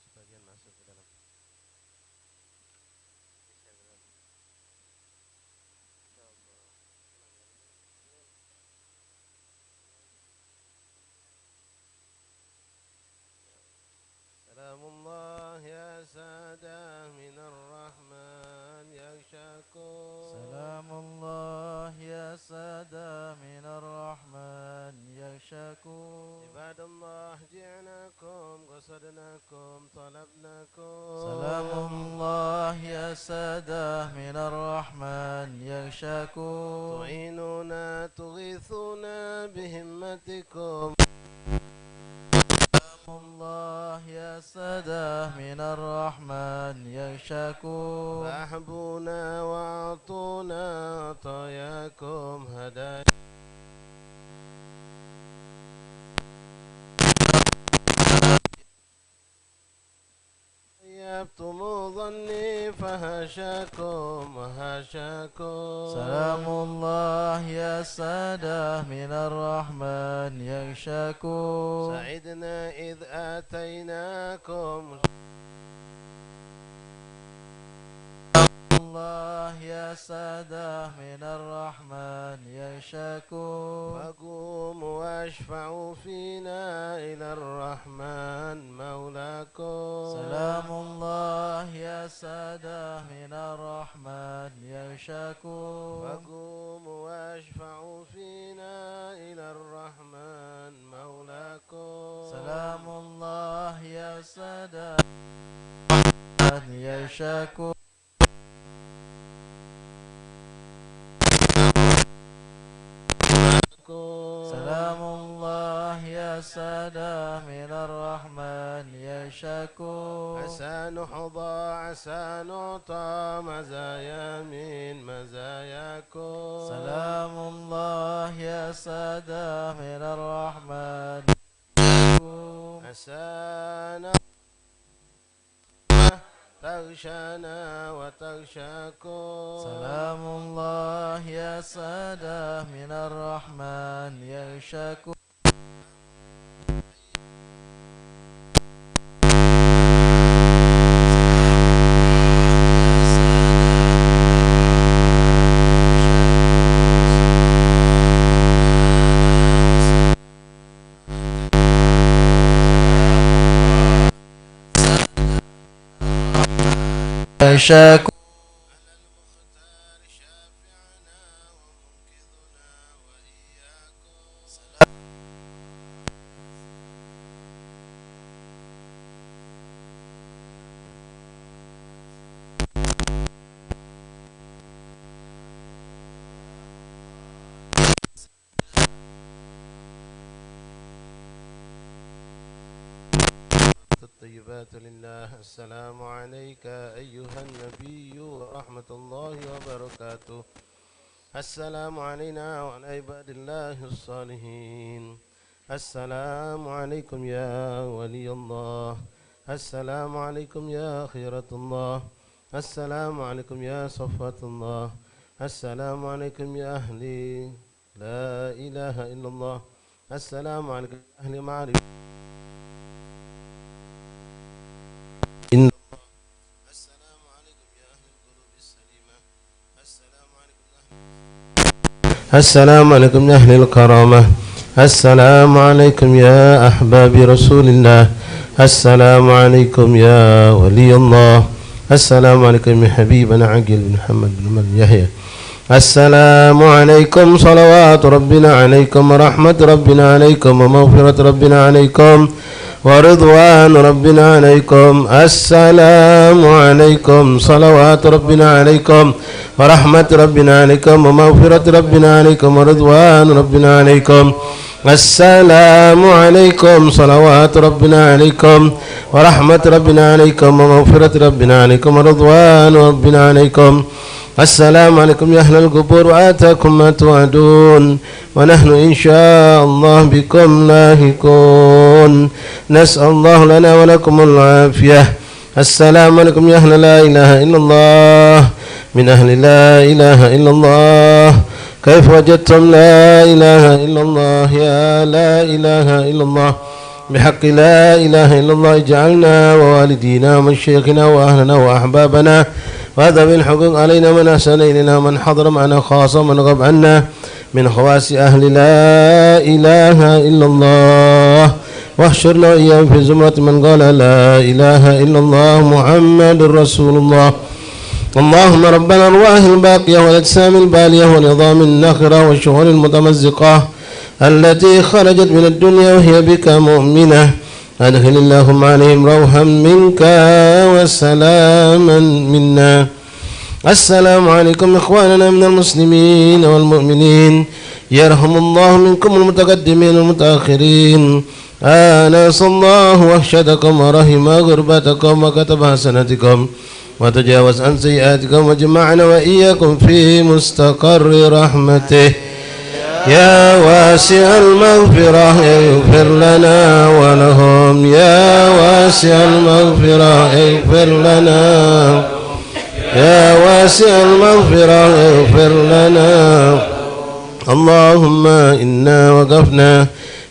sebagian masuk ke dalam. Salamullah ya sadah minar rahman yakshakum. Salamullah ya sadah minar rahman yakshakum. Ibadallah ji'nakum qasadnakum talabnakum. Salamullah ya sadah minar rahman yakshakum. tu'inuna tughithuna bihimmatikum. الله يا سادة من الرحمن يغشاكم. فاحبونا واعطونا عطاياكم هدايا. طيبتم ظني فهشاكم وهشاكم. سلام الله يا سادة من الرحمن يغشاكم. سعدنا إذ آتيناكم. الله يا سادة من الرحمن يغشاكم. فقوموا واشفعوا فينا إلى الرحمن مولاكم. سلام الله يا سادة من الرحمن يغشاكم. فقوموا واشفعوا فينا إلى الرحمن مولاكم. سلام الله يا سادة من يغشاكم. سلام الله يا سادة من الرحمن يغشاكم. عسى نحظى عسى نعطى مزايا من مزاياكم. سلام الله يا سادة من الرحمن عسى تغشانا وتغشاكم. سلام الله يا سادة من الرحمن يغشاكم. يغشاكم. الطيبات لله. السلام عليك أيها النبي ورحمة الله وبركاته. السلام علينا وعلى عباد الله الصالحين. السلام عليكم يا ولي الله. السلام عليكم يا خيرة الله. السلام عليكم يا صفوة الله. السلام عليكم يا أهلي لا إله إلا الله. السلام عليكم يا أهل معرفة. السلام عليكم يا أهل الكرامة. السلام عليكم يا أحباب رسول الله. السلام عليكم يا ولي الله. السلام عليكم يا حبيبنا عقيل بن محمد بن يحيى. السلام عليكم صلوات ربنا عليكم ورحمة ربنا عليكم ومغفرة ربنا عليكم ورضوان ربنا عليكم. السلام عليكم صلوات ربنا عليكم ورحمة ربنا عليكم ومغفرة ربنا عليكم ورضوان ربنا عليكم. السلام عليكم صلوات ربنا عليكم ورحمة ربنا عليكم ومغفرة ربنا عليكم ورضوان ربنا عليكم. السلام عليكم يا أهل القبور وآتاكم ما توعدون ونحن إن شاء الله بكم لاهقون. نسأل الله لنا ولكم العافية. السلام عليكم يا أهل لا إله إلا الله. من أهل لا إله إلا الله كيف وجدتم لا إله إلا الله يا لا إله إلا الله. بحق لا إله إلا الله اجعلنا ووالدينا ومشايخنا وأهلنا وأحبابنا وهذا بالحقوق علينا من أحسن إلينا من حضر معنا خاصة من غاب عنا من خواص أهل لا إله إلا الله واحشرنا إياهم في زمرة من قال لا إله إلا الله محمد رسول الله. اللهم ربنا الأرواح الباقية والأجسام البالية والعظام النخرة والشهور المتمزقة التي خرجت من الدنيا وهي بك مؤمنة أدخل اللهم عليهم روحا منك وسلاما منا. السلام عليكم إخواننا من المسلمين والمؤمنين يرحم الله منكم المتقدمين والمتأخرين آنس الله وحشتكم ورحم غربتكم وكتب حسناتكم وتجاوز عن سيئاتكم وجمعنا وإياكم في مستقر رحمته يا واسع المغفرة اغفر لنا ولهم يا واسع المغفرة اغفر لنا يا واسع المغفرة اغفر لنا. اللهم إنا وقفنا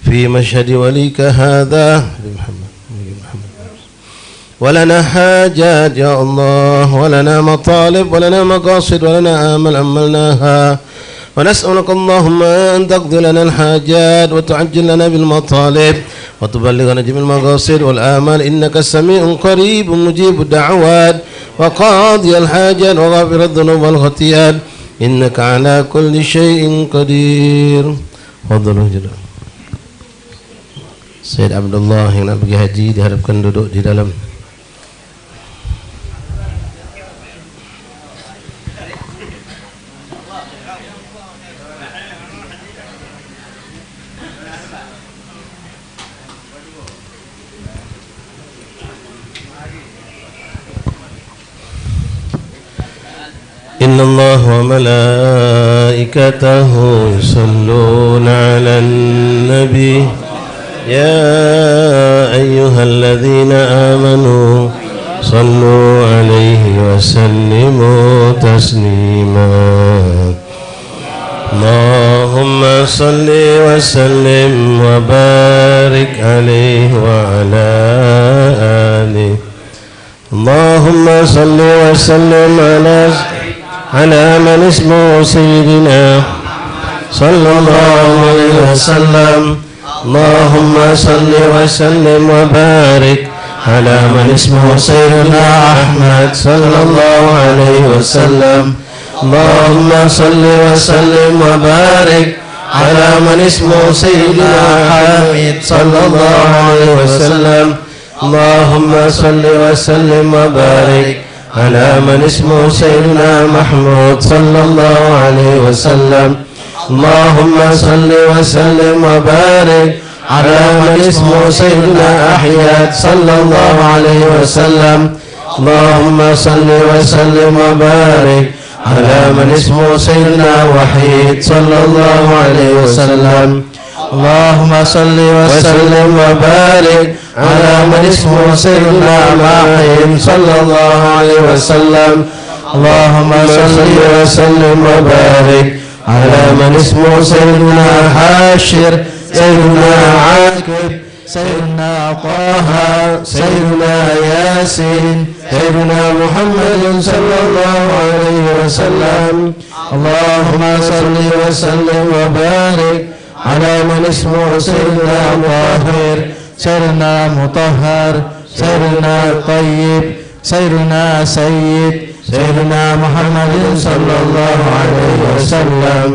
في مشهد وليك هذا ولنا حاجات يا الله ولنا مطالب ولنا مقاصد ولنا آمال أملناها ونسألك اللهم أن تقضي لنا الحاجات وتعجل لنا بالمطالب وتبلغنا جميع المقاصد والآمال إنك سميع قريب مجيب الدعوات وقاضي الحاجات وغافر الذنوب والخطيئات إنك على كل شيء قدير. Fadhlu jeda. Sayyid Abdullah yang nak pergi haji diharapkan duduk di dalam. إن الله وملائكته يصلون على النبي يا أيها الذين آمنوا صلوا عليه وسلموا تسليما. اللهم صل وسلم وبارك عليه وعلى آله. اللهم صل وسلم على من اسمه سيدنا صلى الله عليه وسلم. اللهم صل وسلم وبارك على من اسمه سيدنا أحمد صلى الله عليه وسلم. اللهم صل وسلم وبارك على من اسمه سيدنا حميد صلى الله عليه وسلم. اللهم صل وسلم وبارك على من اسمه سيدنا محمود صلى الله عليه وسلم. اللهم صل وسلم وبارك على من اسمه سيدنا أحياد صلى الله عليه وسلم. اللهم صل وسلم وبارك على من اسمه سيدنا وحيد صلى الله عليه وسلم. اللهم صل وسلم وبارك على من اسمه سيدنا معين صلى الله عليه وسلم. اللهم صل وسلم وبارك على من اسمه سيدنا حاشر سيدنا عاقب سيدنا طه سيدنا ياسين سيدنا محمد صلى الله عليه وسلم. اللهم صل وسلم وبارك على من اسمه سيدنا طاهر سيدنا مطهر سيدنا طيب سيدنا سيد سيدنا محمد صلى الله عليه وسلم.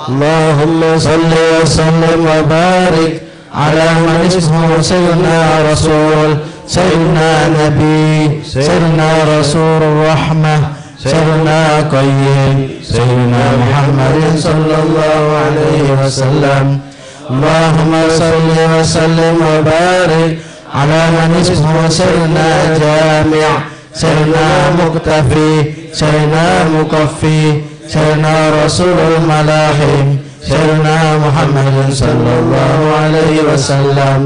اللهم صل وسلم وبارك على من اسمه سيدنا رسول سيدنا نبي سيدنا رسول الرحمة سيدنا قيم سيدنا محمد صلى الله عليه وسلم. اللهم صل وسلم وبارك على من اسمه سيدنا جامع سيدنا مكتفي سيدنا مكفي سيدنا رسول الملاحم سيدنا محمد صلى الله عليه وسلم.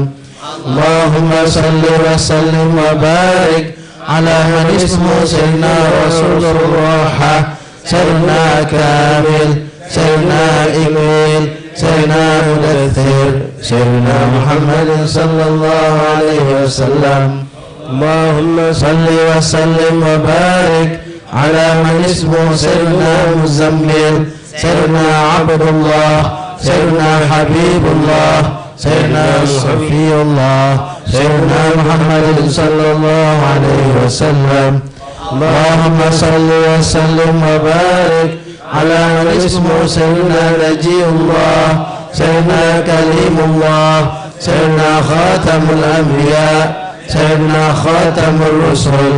اللهم صل وسلم وبارك على من اسمه سيدنا رسول الراحة سيدنا كامل سيدنا إميل سيدنا مدثر سيدنا محمد صلى الله عليه وسلم. اللهم صل وسلم وبارك على من اسمه سيدنا مزمل، سيدنا عبد الله، سيدنا حبيب الله، سيدنا صفي الله، سيدنا محمد صلى الله عليه وسلم. اللهم صل وسلم وبارك على من اسمه سيدنا نجي الله، سيدنا كليم الله، سيدنا خاتم الأنبياء، سيدنا خاتم الرسل،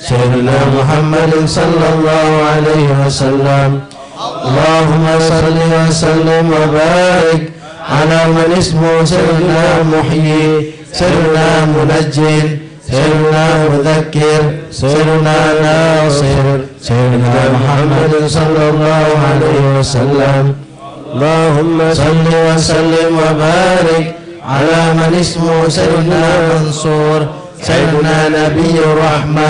سيدنا محمد صلى الله عليه وسلم. اللهم صل وسلم وبارك على من اسمه سيدنا محيي، سيدنا منجي، سيدنا مذكر، سيدنا ناصر، سيدنا محمد صلى الله عليه وسلم. اللهم صل وسلم وبارك على من اسمه سيدنا منصور، سيدنا نبي الرحمة،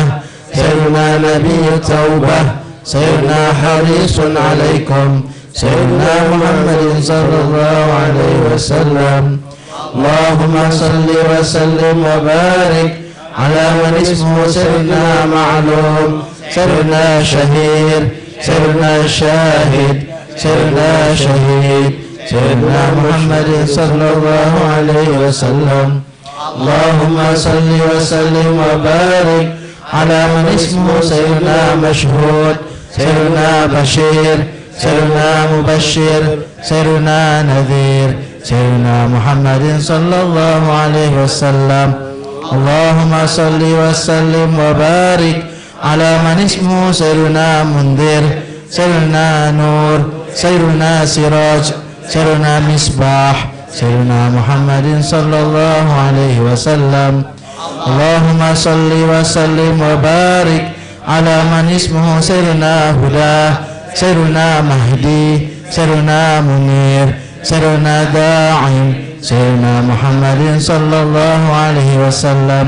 سيدنا نبي التوبة، سيدنا حريص عليكم، سيدنا محمد صلى الله عليه وسلم. اللهم صل وسلم وبارك على من اسمه سيدنا معلوم، سيدنا شهير، سيدنا شاهد، سيدنا شهيد، سيدنا محمد صلى الله عليه وسلم. اللهم صل وسلم وبارك على من اسمه سيدنا مشهود، سيدنا بشير، سيدنا مبشر، سيدنا نذير، سيدنا محمد صلى الله عليه وسلم. اللهم صل وسلم وبارك على من اسمه سيدنا منذر، سيدنا نور، سيدنا سراج، سيدنا مصباح، سيدنا محمد صلى الله عليه وسلم. اللهم صل وسلم وبارك على من اسمه سيدنا هدى، سيدنا مهدي، سيدنا منير، سيدنا داعي، سيدنا محمد صلى الله عليه وسلم.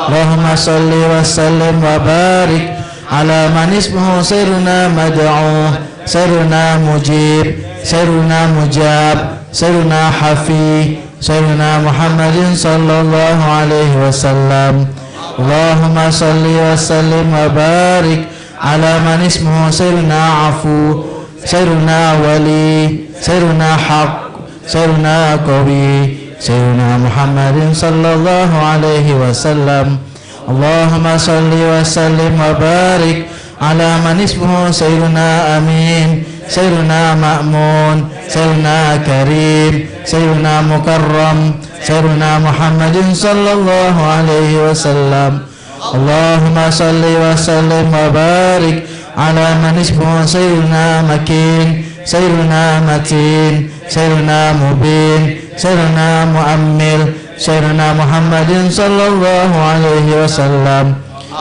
اللهم صل وسلم وبارك على من اسمه سيدنا مدعو، سيدنا مجيب، سيدنا مجاب، سيدنا حفي، سيدنا محمد صلى الله عليه وسلم. اللهم صل وسلم وبارك على من اسمه سيدنا عفو، سيدنا ولي، سيدنا حق، سيدنا قوي، سيدنا محمد صلى الله عليه وسلم. اللهم صل وسلم وبارك على من اسمه سيدنا أمين، سيدنا مأمون، سيدنا كريم، سيدنا مكرم، سيدنا محمد صلى الله عليه وسلم. اللهم صل وسلم وبارك على من اسمه سيدنا مكين، سيدنا متين، سيدنا مبين، سيدنا مؤمل، سيدنا محمد صلى الله عليه وسلم.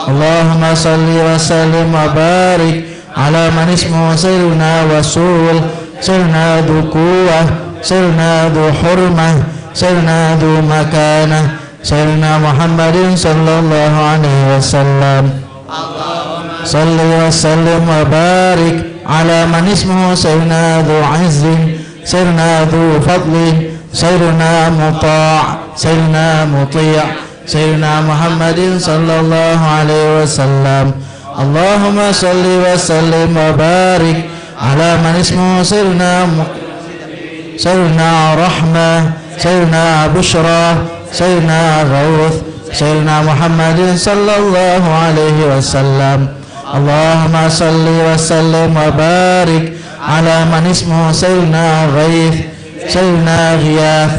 اللهم صل وسلم وبارك على من اسمه سيدنا وسول، سيدنا ذو قوة، سيدنا ذو حرمة، سيدنا ذو مكانة، سيدنا محمد صلى الله عليه وسلم. صل وسلم وبارك على من اسمه سيدنا ذو عز، سيدنا ذو فضل، سيدنا مطاع، سيدنا مطيع، سيدنا محمد صلى الله عليه وسلم. اللهم صل وسلم وبارك على من اسمه سيدنا رحمة، سيدنا بشرى، سيدنا غوث، سيدنا محمد صلى الله عليه وسلم. اللهم صل وسلم وبارك على من اسمه سيدنا غيث، سيدنا غياث،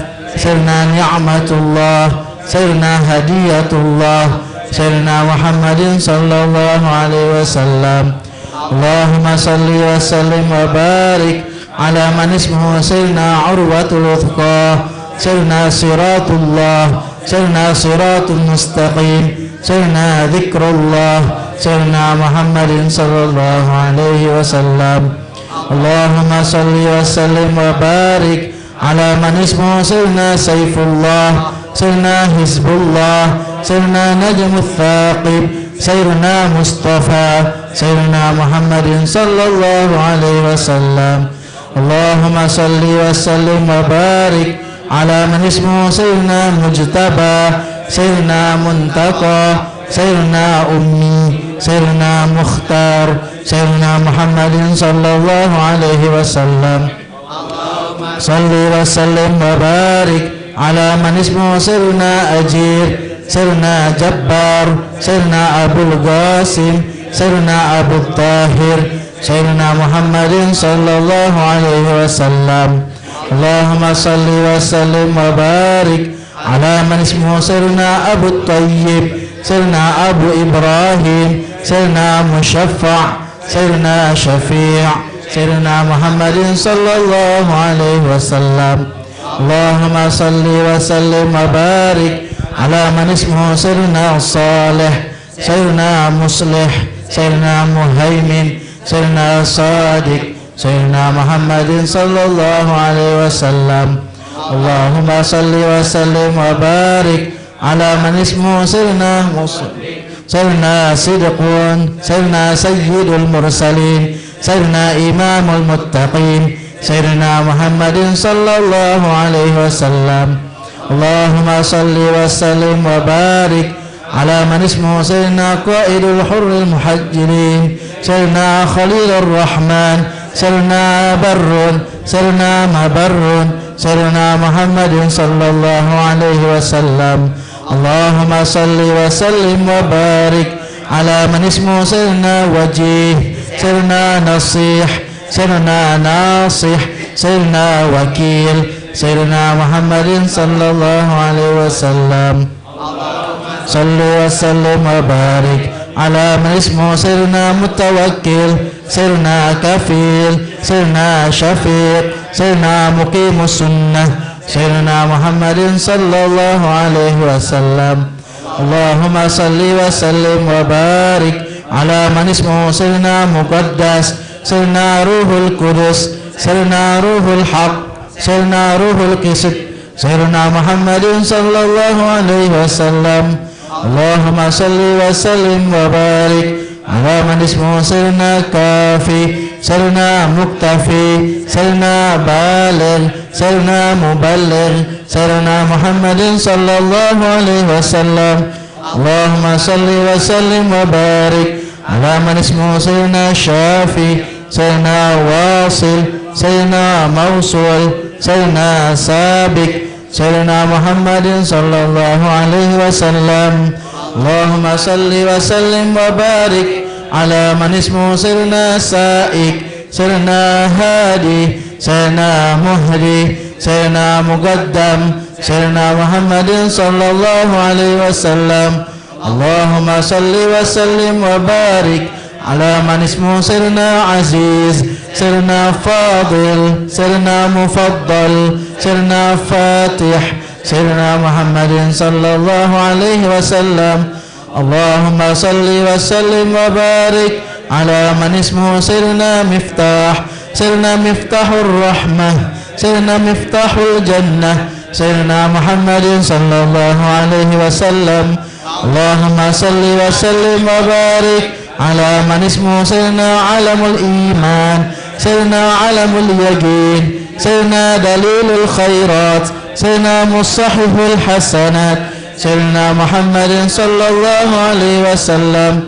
سيدنا نعمة الله، سيدنا هدية الله، سيدنا محمد صلى الله عليه وسلم. اللهم صل وسلم وبارك على من اسمه سيدنا عروة الوثقى، سيدنا صراط الله، سيدنا صراط المستقيم، سيدنا ذكر الله، سيدنا محمد صلى الله عليه وسلم. اللهم صل وسلم وبارك على من اسمه سيدنا سيف الله، سيدنا حزب الله، سيدنا نجم الثاقب، سيدنا مصطفى، سيدنا محمد صلى الله عليه وسلم. اللهم صل وسلم وبارك على من اسمه سيدنا مجتبى سيدنا منتقى سيدنا أمي سيدنا مختار سيدنا محمد صلى الله عليه وسلم صل وسلم وبارك على من اسمه سيدنا أجير سيدنا جبار سيدنا أبو القاسم سيدنا أبو الطاهر سيدنا محمد صلى الله عليه وسلم اللهم صل وسلم وبارك على من اسمه سيدنا أبو الطيب سيدنا أبو إبراهيم سيدنا مشفع سيدنا شفيع سيدنا محمد صلى الله عليه وسلم اللهم صل وسلم وبارك على من اسمه سيدنا صالح سيدنا مصلح سيدنا مهيمن سيدنا صادق سيدنا محمد صلى الله عليه وسلم اللهم صل وسلم وبارك على من اسمه سيدنا سيدنا صدقون سيدنا سيد المرسلين سيدنا إمام المتقين سيدنا محمد صلى الله عليه وسلم اللهم صل وسلم وبارك على من اسمه سيدنا قائد الحر المحجلين سيدنا خليل الرحمن سيدنا بر سيدنا مبر سيدنا محمد صلى الله عليه وسلم اللهم صل وسلم وبارك على من اسمه سيدنا وجيه سيدنا نصيح سيدنا ناصح سيدنا وكيل سيدنا محمد صلى الله عليه وسلم صل وسلم وبارك على من اسمه سيدنا متوكل سيدنا كفيل سيدنا شفيق سيدنا مقيم السنة سيدنا محمد صلى الله عليه وسلم اللهم صل وسلم وبارك على من اسمه سيدنا مقدس سيدنا روح القدس سيدنا روح الحق سيدنا روح القسط سيدنا محمد صلى الله عليه وسلم اللهم صل وسلم وبارك على من اسمه سيدنا كافي سيدنا مكتفي سيدنا بالغ سيدنا مبلغ سيدنا محمد صلى الله عليه وسلم اللهم صل وسلم وبارك على من اسمه سيدنا شافي سيدنا واصل سيدنا موصول سيدنا سابق سيدنا محمد صلى الله عليه وسلم اللهم صل وسلم وبارك على من اسمه سيدنا سائق سيدنا هادي سيدنا مهدي سيدنا مقدم سيدنا محمد صلى الله عليه وسلم اللهم صل وسلم وبارك على من اسمه سيدنا عزيز سيدنا فاضل سيدنا مفضل سيدنا فاتح سيدنا محمد صلى الله عليه وسلم اللهم صل وسلم وبارك على من اسمه سيدنا مفتاح سيدنا مفتاح الرحمة سيدنا مفتاح الجنة سيدنا محمد صلى الله عليه وسلم اللهم صل وسلم وبارك على من اسمه سيدنا علم الإيمان سيدنا علم اليقين سيدنا دليل الخيرات سيدنا مصحف الحسنات سيدنا محمد صلى الله عليه وسلم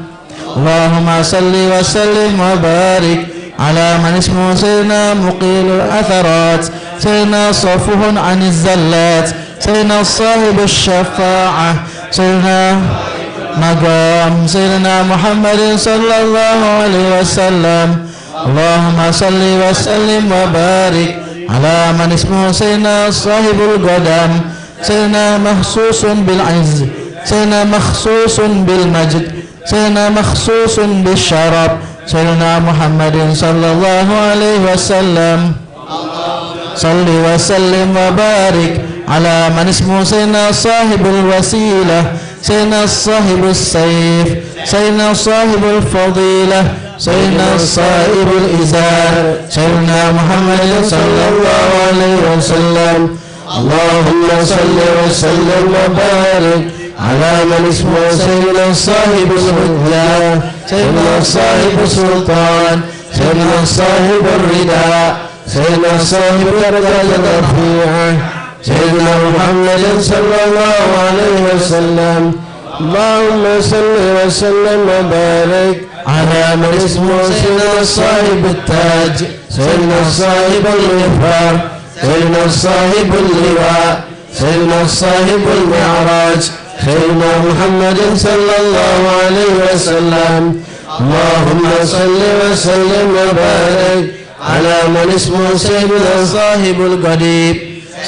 اللهم صل وسلم وبارك على من اسمه سيدنا مقيل الأثرات سيدنا صفوه عن الزلات سيدنا صاحب الشفاعة سيدنا مقام سيدنا محمد صلى الله عليه وسلم اللهم صل وسلم وبارك على من اسمه سيدنا صاحب القدم سيدنا مخصوص بالعز سيدنا مخصوص بالمجد سيدنا مخصوص بالشرف سيدنا محمد صلى الله عليه وسلم صل وسلم وبارك على من اسمه سيدنا صاحب الوسيلة سيدنا صاحب السيف سيدنا صاحب الفضيلة سيدنا صاحب الإزار سيدنا محمد صلى الله عليه وسلم اللهم صل وسلم وبارك على من اسمه سيدنا صاحب الحجة سيدنا صاحب السلطان سيدنا صاحب الرداء سيدنا صاحب الدرجة الرفيعة سيدنا محمد صلى الله عليه وسلم. اللهم صل وسلم وبارك على من اسمه سيدنا صاحب التاج، سيدنا صاحب الغفار، سيدنا صاحب اللواء، سيدنا صاحب المعراج، سيدنا محمد صلى الله عليه وسلم. اللهم صل وسلم وبارك على من اسمه سيدنا صاحب القديم،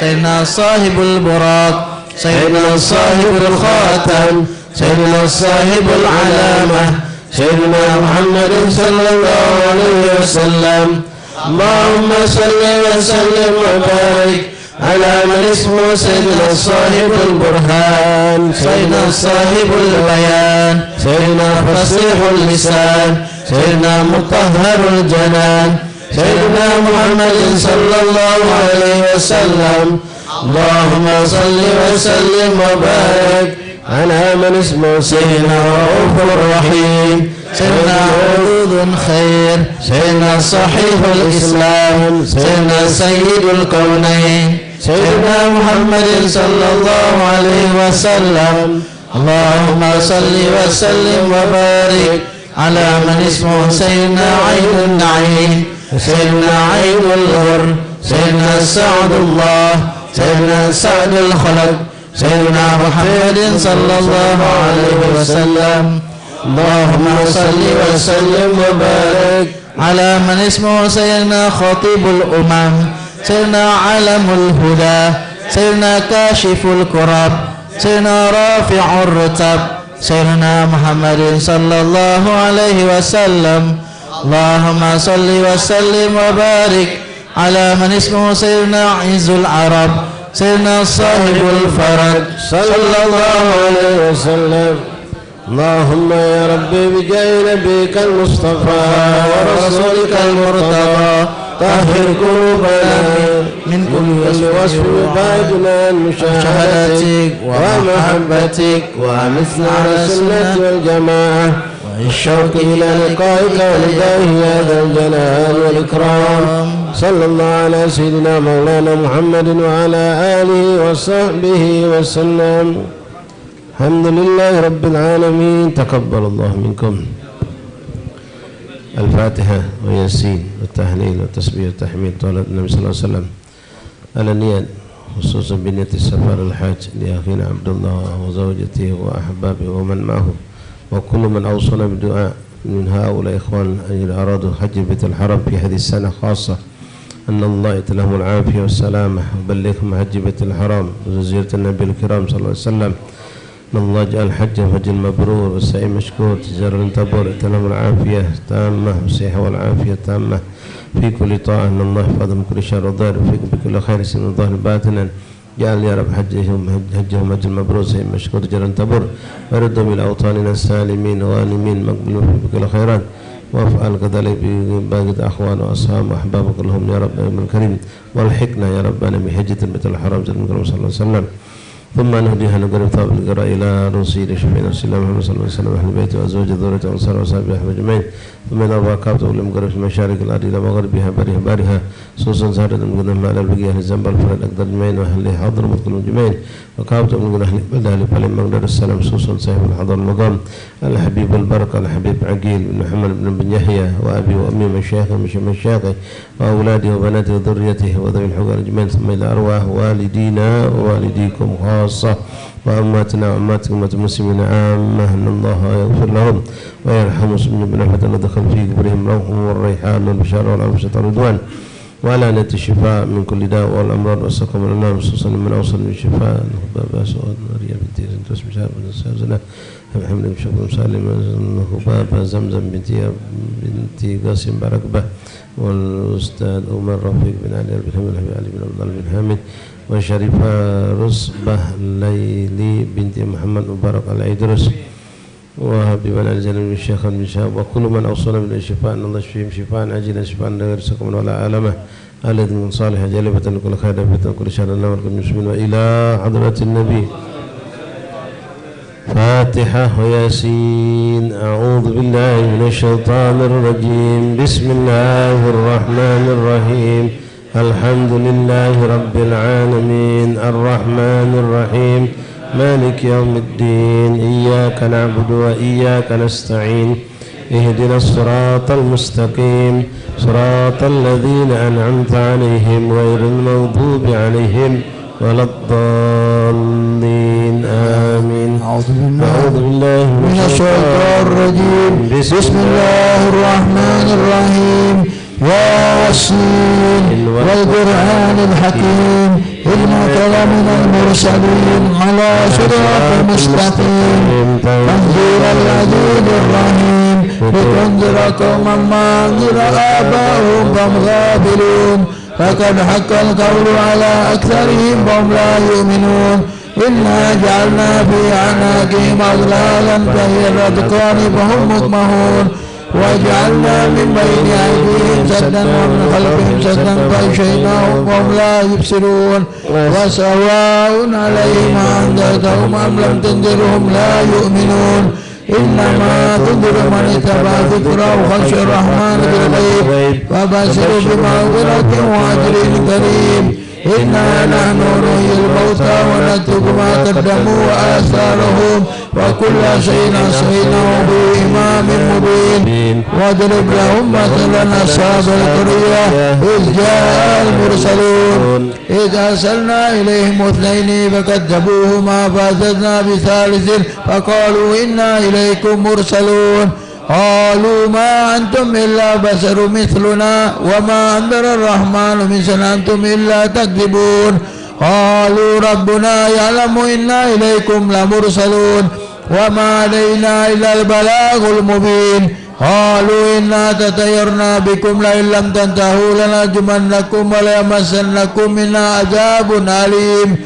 سيدنا صاحب البراق، سيدنا صاحب الخاتم، سيدنا صاحب العلامة، سيدنا محمد صلى الله عليه وسلم. اللهم صل وسلم وبارك على من اسمه سيدنا صاحب البرهان، سيدنا صاحب البيان، سيدنا فصيح اللسان، سيدنا مطهر الجنان، سيدنا محمد صلى الله عليه وسلم. اللهم صل وسلم وبارك على من اسمه سيدنا رؤوف الرحيم، سيدنا عروض خير، سيدنا صحيح الإسلام، سيدنا سيد الكونين، سيدنا محمد صلى الله عليه وسلم. اللهم صل وسلم وبارك على من اسمه سيدنا عين النعيم، سيدنا عين الغر، سيدنا سعد الله، سيدنا سعد الخلق، سيدنا محمد صلى الله عليه وسلم. اللهم صل وسلم وبارك على من اسمه سيدنا خطيب الأمم، سيدنا علم الهدى، سيدنا كاشف الكرب، سيدنا رافع الرتب، سيدنا محمد صلى الله عليه وسلم. اللهم صل وسلم وبارك على من اسمه سيدنا عز العرب، سيدنا صاحب الفرج صلى الله عليه وسلم. اللهم يا ربي بجاه نبيك المصطفى ورسولك المرتضى طهر قلوبنا من كل وصف يبعدنا عن مشاهدتك ومحبتك، وأمتنا على السنة والجماعة والشوق إلى لقائك ولقائه يا ذا الجلال والإكرام. صلى الله على سيدنا مولانا محمد وعلى آله وصحبه وسلم. الحمد لله رب العالمين. تقبل الله منكم. الفاتحة وياسين والتهليل والتسبيح والتحميد طالب النبي صلى الله عليه وسلم على النية، خصوصا بنية السفر الحاج لأخينا عبد الله وزوجته وأحبابه ومن معه وكل من أوصنا بالدعاء من هؤلاء إخوان أن أرادوا حج بيت الحرم في هذه السنة خاصة، أن الله يتلهم العافية والسلامة وبلغهم حج بيت الحرام وزيارة النبي الكرام صلى الله عليه وسلم. أن الله جعل حج حج المبرور والسعي مشكور تجارة تبور يتلهم العافية تامة والصحة والعافية تامة في كل طاعة. أن الله يحفظهم من كل شر وضار وفيكم بكل خير سن الله باطنا. جعل يا رب حجهم حج المبرور سعي مشكور تجارة تبور وردهم إلى أوطاننا السالمين غانمين مقبولين بكل خيرات. وافعل كذلك بباقي أخوان وأصحاب وأحباب كلهم يا رب الكريم. والحقنا يا ربنا بحجة بيت الحرام صلى الله عليه وسلم. ثم نهديها نقرب طاب القراء إلى رسول شفيع رسول الله محمد صلى الله عليه وسلم أهل بيته وأزواجه ذريته وأنصاره وصحبه أحمد أجمعين. ثم نرفع كعبته ولمقرب في مشارق الأرض إلى مغربها برها بارها خصوصا سهرة من قدام على البقية أهل الزنبر الفرد أقدر أجمعين وأهل حضر مدخل أجمعين. وكعبته من أهل بلد أهل فلم مقدر السلام خصوصا صاحب الحضر المقام الحبيب البركة الحبيب عقيل بن محمد بن يحيى وأبي وأمي مشايخه مشايخه وأولاده وبناته وذريته وذوي الحقوق أجمعين. ثم إلى أرواح والدينا ووالديكم خاصة وأماتنا وأماتكم أمة المسلمين عامة. أن الله يغفر لهم ويرحم مسلمين بنفحة ودخل في قبرهم روح والريحان والبشارة والعفشة والرضوان وعلى نية الشفاء من كل داء والأمراض والسقم والنار خصوصا من أوصل بالشفاء بابا سؤال مريم بنت زنتوس مشاب بن سازنة محمد بن شكر مسالم بابا زمزم بنت قاسم بركبة والأستاذ عمر رفيق بن علي بن حمد علي بن عبد الله بن حامد وشريفة رصبة ليلي بنت محمد مبارك العيدرس وبمن ألزل من الشيخ بن شهاب وكل من أوصنا من الشفاء. أن الله يشفيهم شفاء عاجلا شفاء لا يرسكم ولا عالمه الذي من صالح جلبة كل خير فتن كل شر الله والكل المسلمين. وإلى حضرة النبي. فاتحة وياسين. أعوذ بالله من الشيطان الرجيم. بسم الله الرحمن الرحيم. الحمد لله رب العالمين الرحمن الرحيم مالك يوم الدين إياك نعبد وإياك نستعين اهدنا الصراط المستقيم صراط الذين أنعمت عليهم غير المغضوب عليهم ولا الضالين آمين. أعوذ بالله من الشيطان الرجيم. بسم الله الرحمن الرحيم. والسين والقرآن الحكيم إنك لمن المرسلين على صراط مستقيم تنزيل العزيز الرحيم لتنذر قوما ما أنذر آباؤهم فهم غافلون فقد حق القول على أكثرهم فهم لا يؤمنون إنا جعلنا في أعناقهم أغلالا فهي الأذقان فهم مقمحون وجعلنا من بين أيديهم سدا ومن خلفهم سدا فأغشيناهم وهم لا يبصرون وسواء عليهم أنذرتهم أم لم تنذرهم لا يؤمنون إنما تنذر من اتبع ذكره وخشي الرحمن بالغيب فبشر بمغفرة وأجر كريم. إنا نحن نحيي الموتى ونكتب ما قدموا وآثارهم وكل شيء أحصيناه بإمام مبين. واضرب لهم مثلا أصحاب القرية إذ جاء المرسلون إذ أرسلنا إليهم اثنين فكذبوهما فأززنا بثالث فقالوا إنا إليكم مرسلون قالوا ما أنتم إلا بشر مثلنا وما أنزل الرحمن من شيء أنتم إلا تكذبون قالوا ربنا يعلم إنا إليكم لمرسلون وما علينا إلا البلاغ المبين قالوا إنا تطيرنا بكم لئن لم تنتهوا لنرجمنكم وليمسنكم منا عذاب أليم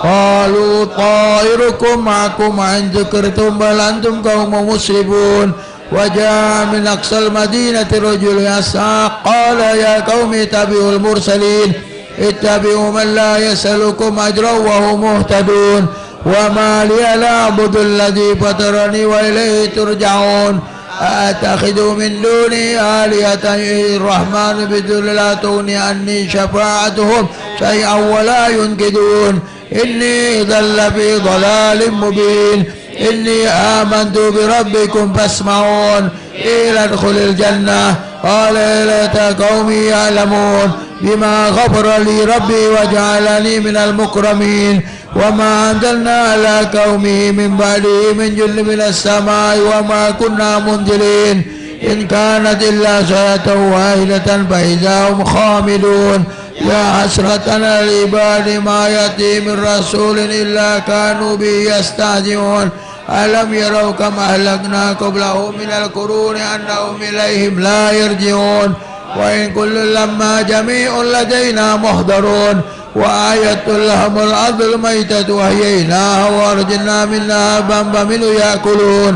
قالوا طائركم معكم إن ذكرتم بل أنتم قوم مسرفون وجاء من أقصى المدينة رجل يسعى قال يا قوم اتبعوا المرسلين اتبعوا من لا يسألكم أجرا وهم مهتدون وما لي لا أعبد الذي فطرني وإليه ترجعون أتخذ من دوني آلهة الرحمن بذل لا تغني عني شفاعتهم شيئا ولا ينقذون إني إذا لفي ضلال مبين إني آمنت بربكم فاسمعون قيل ادخل الجنة قال ليت قومي يعلمون بما غفر لي ربي وجعلني من المكرمين وما أنزلنا على قومه من بعده من جند من السماء وما كنا منزلين إن كانت إلا صيحة واحدة فإذا هم خامدون يا حسرة على العباد ما يأتي من رسول إلا كانوا به يستهزئون ألم يروا كم أهلكنا قبلهم من القرون أنهم إليهم لا يرجعون وإن كل لما جميع لدينا محضرون وآية لهم الأرض الميتة وأحييناها وأخرجنا منها حبا فمنه يأكلون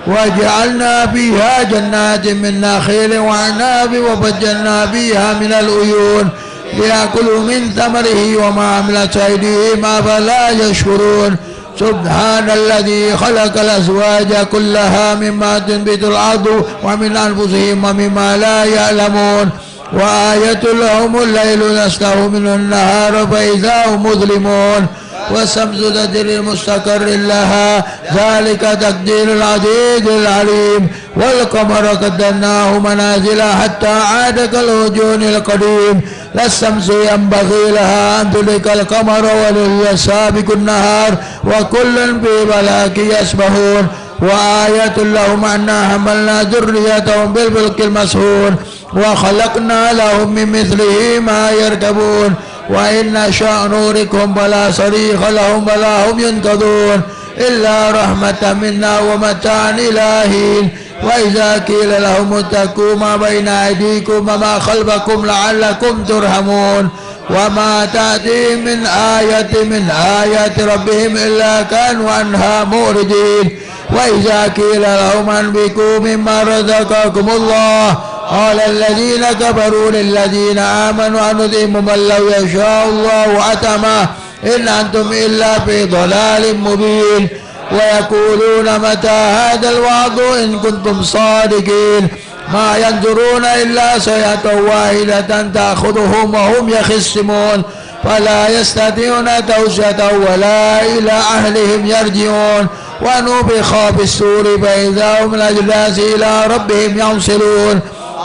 وجعلنا فيها جنات من نخيل وعناب وفجرنا فيها من العيون ليأكلوا من ثمره وما عملت أيديهم أفلا يشكرون سبحان الذي خلق الأزواج كلها مما تنبت الأرض ومن أنفسهم ومما لا يعلمون وآية لهم الليل نسلخ منه النهار فإذا هم مظلمون والشمس تجري لمستقر لها ذلك تقدير العزيز العليم والقمر قدرناه منازل حتى عاد كالعرجون القديم لا الشمس ينبغي لها أن تدرك القمر ولا سابق النهار وكل في فلك يسبحون وآية لهم أنا حملنا ذريتهم بالفلك المسحون وخلقنا لهم من مثله ما يركبون وإن نشأ نوركم فلا صريخ لهم ولا هم ينقذون إلا رحمة منا ومتاعا إلى حين وإذا قيل لهم اتقوا ما بين أيديكم وما خلفكم لعلكم ترحمون وما تأتي من آية من آيات ربهم إلا كانوا عنها معرضين وإذا قيل لهم أنفقوا مما رزقكم الله قال الذين كفروا للذين آمنوا أنطعم من لو يشاء الله أطعمه إن أنتم إلا في ضلال مبين ويقولون متى هذا الوعد إن كنتم صادقين ما ينظرون إلا صيحة واحدة تأخذهم وهم يخصمون فلا يستطيعون توصية ولا إلى أهلهم يرجعون ونفخ في الصور فإذا هم من الأجداث إلى ربهم ينسلون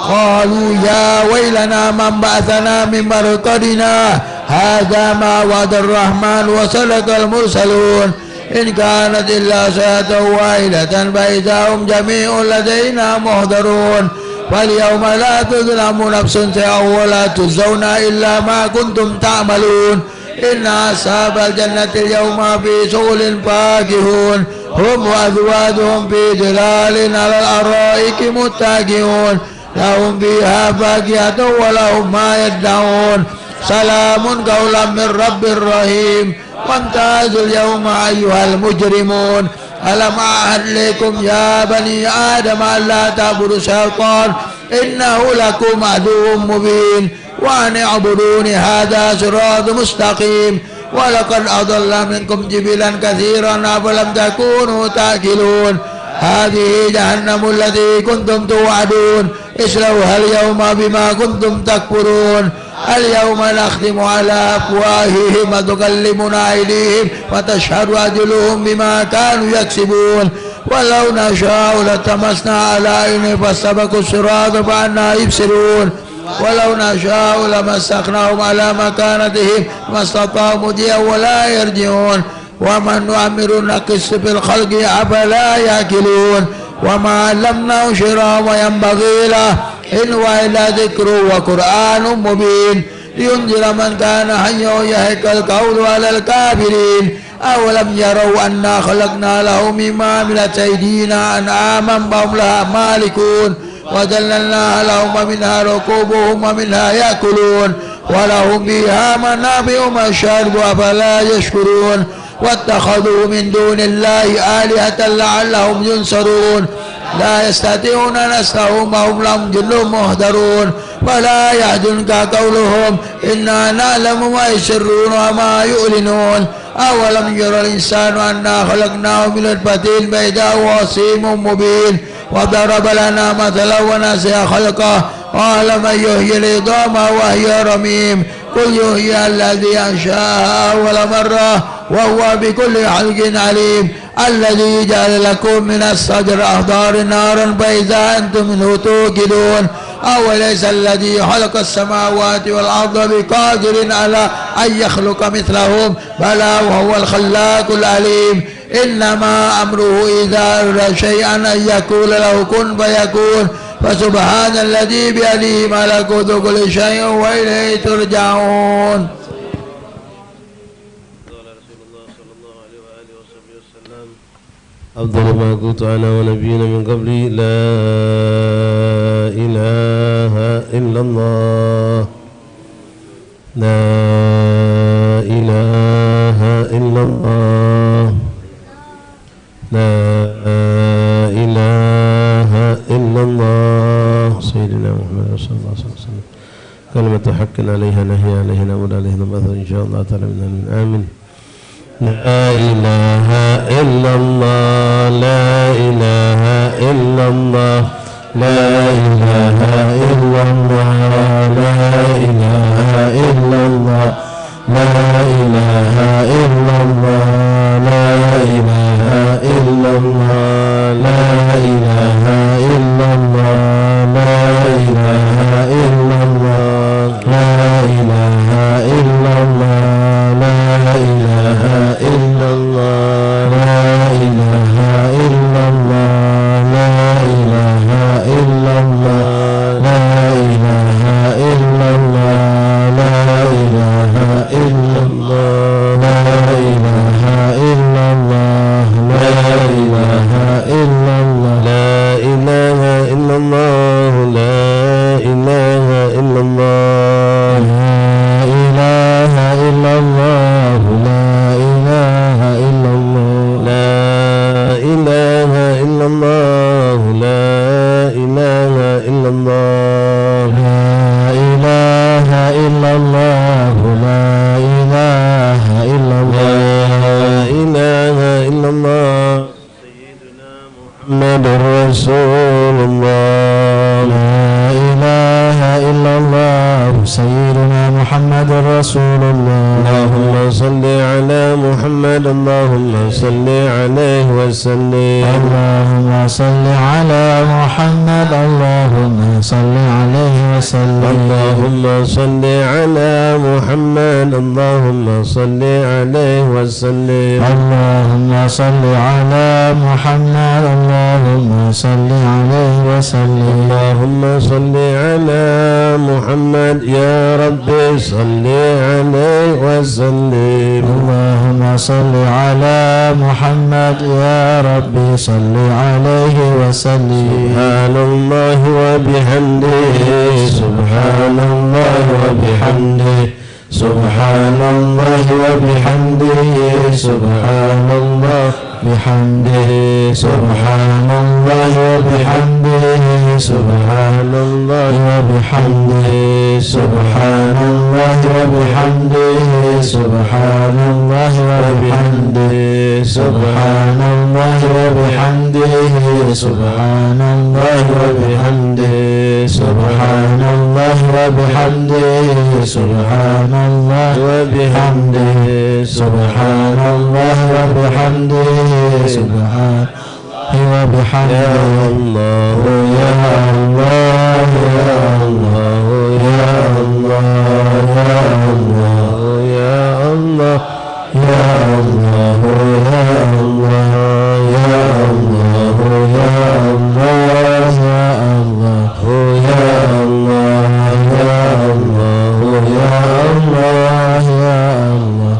قالوا يا ويلنا من بعثنا من مرقدنا هذا ما وعد الرحمن وصدق المرسلون إن كانت إلا صيحة واحدة فإذا هم جميع لدينا محضرون فاليوم لا تظلم نفس شيئا ولا تجزون إلا ما كنتم تعملون إن أصحاب الجنة اليوم في شغل فاكهون هم وأزواجهم في ظلال على الأرائك متكئون لهم فيها فاكهة ولهم ما يدعون سلام قولا من رب رحيم وامتازوا اليوم أيها المجرمون ألم أعهد لكم يا بني آدم ألا تعبدوا الشيطان إنه لكم عدو مبين وأن اعبدوني هذا صراط مستقيم ولقد أضل منكم جبلا كثيرا أفلم تكونوا تأكلون هذه جهنم التي كنتم توعدون اصلوها اليوم بما كنتم تكفرون اليوم نختم على أفواههم وتكلمنا أيديهم وتشهد أرجلهم بما كانوا يكسبون ولو نشاء لطمسنا على أعينهم فاستبقوا الصراط فأنى يبصرون ولو نشاء لمسخناهم على مكانتهم ما استطاعوا مضيا ولا يرجعون ومن نعمر نقص في الخلق أفلا يأكلون وما علمناه شرعا وينبغي له إن هو إلا ذكر وقرآن مبين لينذر من كان حيا ويحق القول على الكافرين أولم يروا أنا خلقنا له مما عملت أيدينا أنعاما فهم لها مالكون وذللنا لهم منها ركوبهم ومنها يأكلون ولهم فيها منافع ومشارب أفلا يشكرون واتخذوا من دون الله آلهة لعلهم ينصرون لا يستطيعون نصرهم وهم لهم جند مهدرون ولا يحزنك قولهم إنا نعلم ما يسرون وما يعلنون أولم يرى الإنسان أنا خلقناه من نطفة بيضاء وصيم مبين وضرب لنا مثلا ونسي خلقه قال من يحيي العظام وهي رميم قل يحيي الذي أنشأها أول مرة وهو بكل خلق عليم الذي جعل لكم من الشجر أخضر نارا فإذا أنتم منه توقدون أوليس الذي خلق السماوات والأرض بقادر على أن يخلق مثلهم بلى وهو الخلاق العليم إنما أمره إذا أراد شيئا أن يقول له كن فيكون فسبحان الذي بيده ملكوت كل شيء وإليه ترجعون. أفضل ما قلت أنا ونبينا من قبلي لا إله إلا الله لا إله إلا الله لا إله إلا الله سيدنا محمد صلى الله عليه وسلم كلمة حق عليها نهي عليها نعمل عليها نبذ إن شاء الله تعالى من آمين. لا إله إلا الله لا إله إلا الله لا إله إلا الله لا إله إلا الله لا إله إلا الله لا إله إلا الله لا إله إلا الله لا إله إلا الله لا إله إلا الله لا إله إلا الله لا إله إلا الله لا إله إلا الله لا إله إلا الله لا إله إلا الله لا إله اللهم صل عليه وسلم اللهم صل على محمد اللهم صل عليه وسلم اللهم صل على محمد اللهم صل عليه وسلم اللهم صل على محمد اللهم صل عليه وسلم اللهم صل على محمد يا ربي صل عليه وسلم اللهم صل على محمد يا ربي صل عليه وسلم سبحان الله وبحمده سبحان الله وبحمده سبحان الله وبحمده سبحان الله بحمده سبحان الله وبحمده سبحان الله وبحمده سبحان الله وبحمده سبحان الله وبحمده سبحان الله وبحمده سبحان الله وبحمده سبحان الله وبحمده سبحان الله وبحمده سبحان الله وبحمده سبحان وبحمده يا الله يا الله يا الله يا الله يا الله يا الله يا الله يا الله يا الله يا الله يا الله يا الله يا الله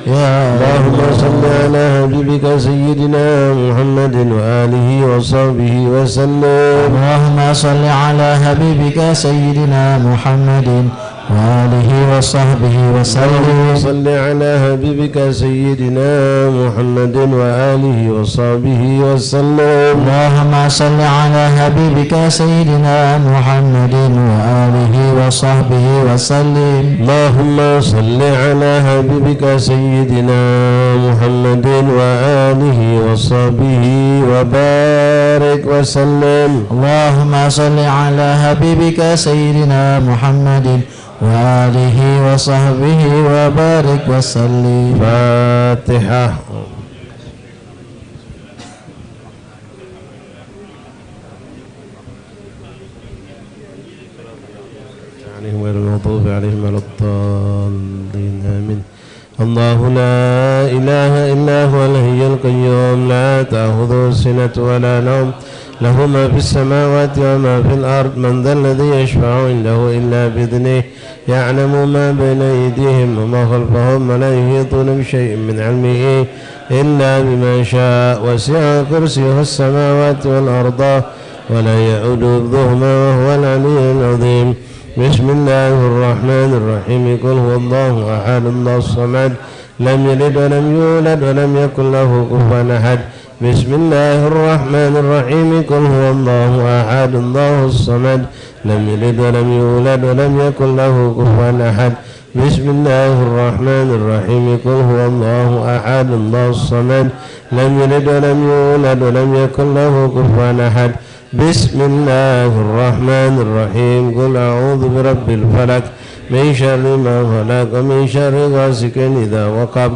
يا اللهم صل على حبيبك سيدنا محمد وآله وصحبه وسلم اللهم صل على حبيبك سيدنا محمد وآله وصحبه وسلم صل على حبيبك سيدنا محمد وآله وصحبه وسلم اللهم صل على حبيبك سيدنا محمد وآله وصحبه وسلم اللهم صل على حبيبك سيدنا محمد وآله وصحبه وبارك وسلم اللهم صل على حبيبك سيدنا محمد وآله وصحبه وبارك وسلم فاتحة عليهم غير المغضوب عليهم ولا الضالين آمين الله لا إله إلا هو الحي القيوم لا تأخذه سنة ولا نوم له ما في السماوات وما في الأرض من ذا الذي يشفع عنده إلا بإذنه يعلم ما بين أيديهم وما خلفهم ولا يحيطون بشيء من علمه إلا بما شاء وسع كرسيه السماوات والأرض ولا يؤوده حفظهما وهو العلي العظيم بسم الله الرحمن الرحيم قل هو الله أحد الله الصمد لم يلد ولم يولد ولم يكن له كفوا أحد بسم الله الرحمن الرحيم قل هو الله أحد الله الصمد لم يلد ولم يولد ولم يكن له كفوا أحد بسم الله الرحمن الرحيم قل هو الله أحد الله الصمد لم يلد ولم يولد ولم يكن له كفوا أحد بسم الله الرحمن الرحيم قل أعوذ برب الفلق من شر ما خلق ومن شر غاسق إذا وقب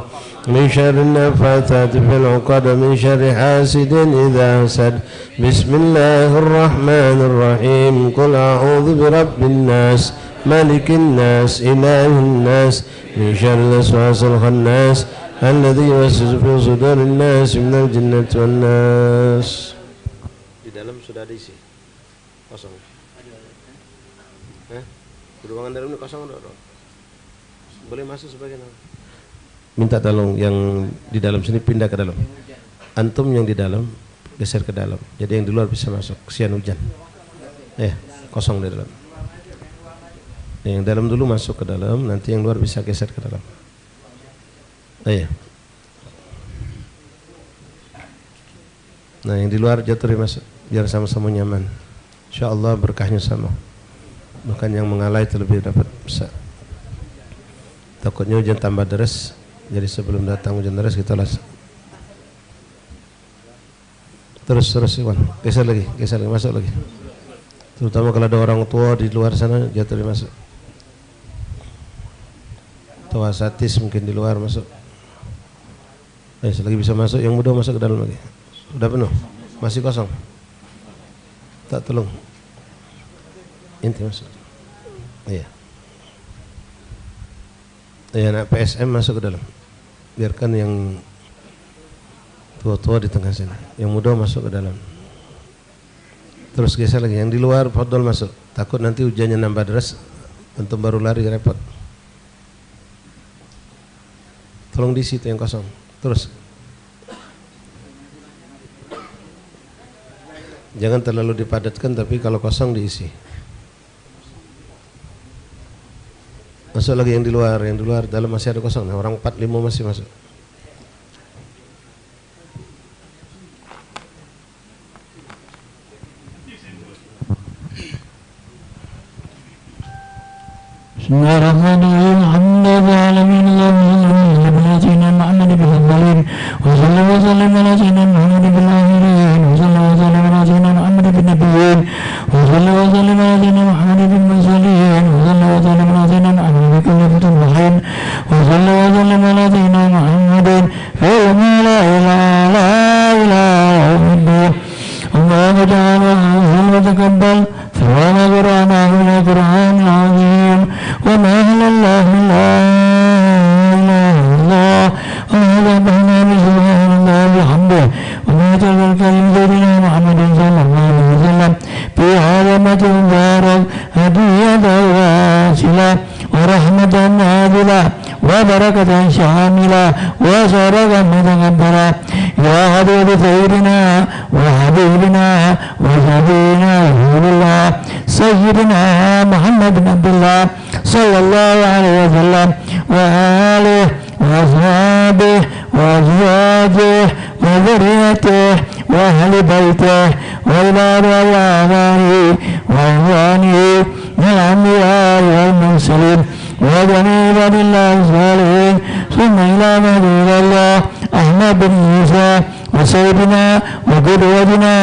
من شر النفاثات في العقد من شر حاسد إذا حسد بسم الله الرحمن الرحيم قل أعوذ برب الناس ملك الناس إله الناس من شر الوسواس الخناس الذي يوسوس في صدور الناس من الجنة والناس. Di dalam sudah ada isi kosong. Ruangan dalam ini kosong atau boleh masuk sebagian? Minta tolong yang di dalam sini pindah ke dalam. Antum yang di dalam geser ke dalam. Jadi yang di luar bisa masuk. Kesian hujan. Kosong di dalam. Yang dalam dulu masuk ke dalam, nanti yang luar bisa geser ke dalam. Nah, yang di luar jatuh masuk biar sama-sama nyaman. Insyaallah berkahnya sama. Bukan yang mengalai terlebih dapat besar. Takutnya hujan tambah deras. Jadi sebelum datang hujan deras kita terus Iwan, geser lagi, masuk lagi. Terutama kalau ada orang tua di luar sana jatuh masuk. Tua satis mungkin di luar masuk. Ayo, selagi bisa masuk, yang muda masuk ke dalam lagi. Udah penuh? Masih kosong? Tak tolong. Inti masuk. Iya. Ya, anak PSM masuk ke dalam. Biarkan yang tua-tua di tengah sini. Yang muda masuk ke dalam. Terus geser lagi. Yang di luar fadhol masuk. Takut nanti hujannya nambah deras, antum baru lari repot. Tolong diisi itu yang kosong. Terus. Jangan terlalu dipadatkan, tapi kalau kosong diisi. Masuk lagi yang di luar dalam masih ada kosong. Nah, orang 4-5 masih masuk. Bismillahirrahmanirrahim. Alhamdulillahi alamin. Allahumma salli ala Muhammad bil awwalin wa sallallahu wa sallam ala sayyidina Muhammad bil akhirin wa sallallahu wa sallam ala sayyidina Muhammad bin nabiyyin wa sallallahu wa sallam ala sayyidina Muhammad bin mursalin wa sallallahu wa sallam ala sayyidina Muhammad bi kulli fitrin wa sallallahu wa sallam ala sayyidina Muhammadin fil la ilaha illallah. Allahumma ta'ala wa taqabbal ثواب قرآنه من القرآن العظيم وما أهل الله لا إله إلا الله وهذا برنامج سبحان الله بحمده وما تلقى الكريم سيدنا محمد صلى الله عليه وسلم في هذا المبارك هدية واصلة ورحمة نازلة وبركة شاملة وشرفا متقبلا يا حبيب سيدنا وحبيبنا وشفينا رسول الله سيدنا محمد بن عبد الله صلى الله عليه وسلم وآله وأصحابه وأزواجه وذريته وأهل بيته وأولاد أعوانه وإخوانه من الأنبياء والمرسلين وجميع عباد الله الصالحين ثم إلى نبي الله أحمد بن عيسى وسيدنا وقدوتنا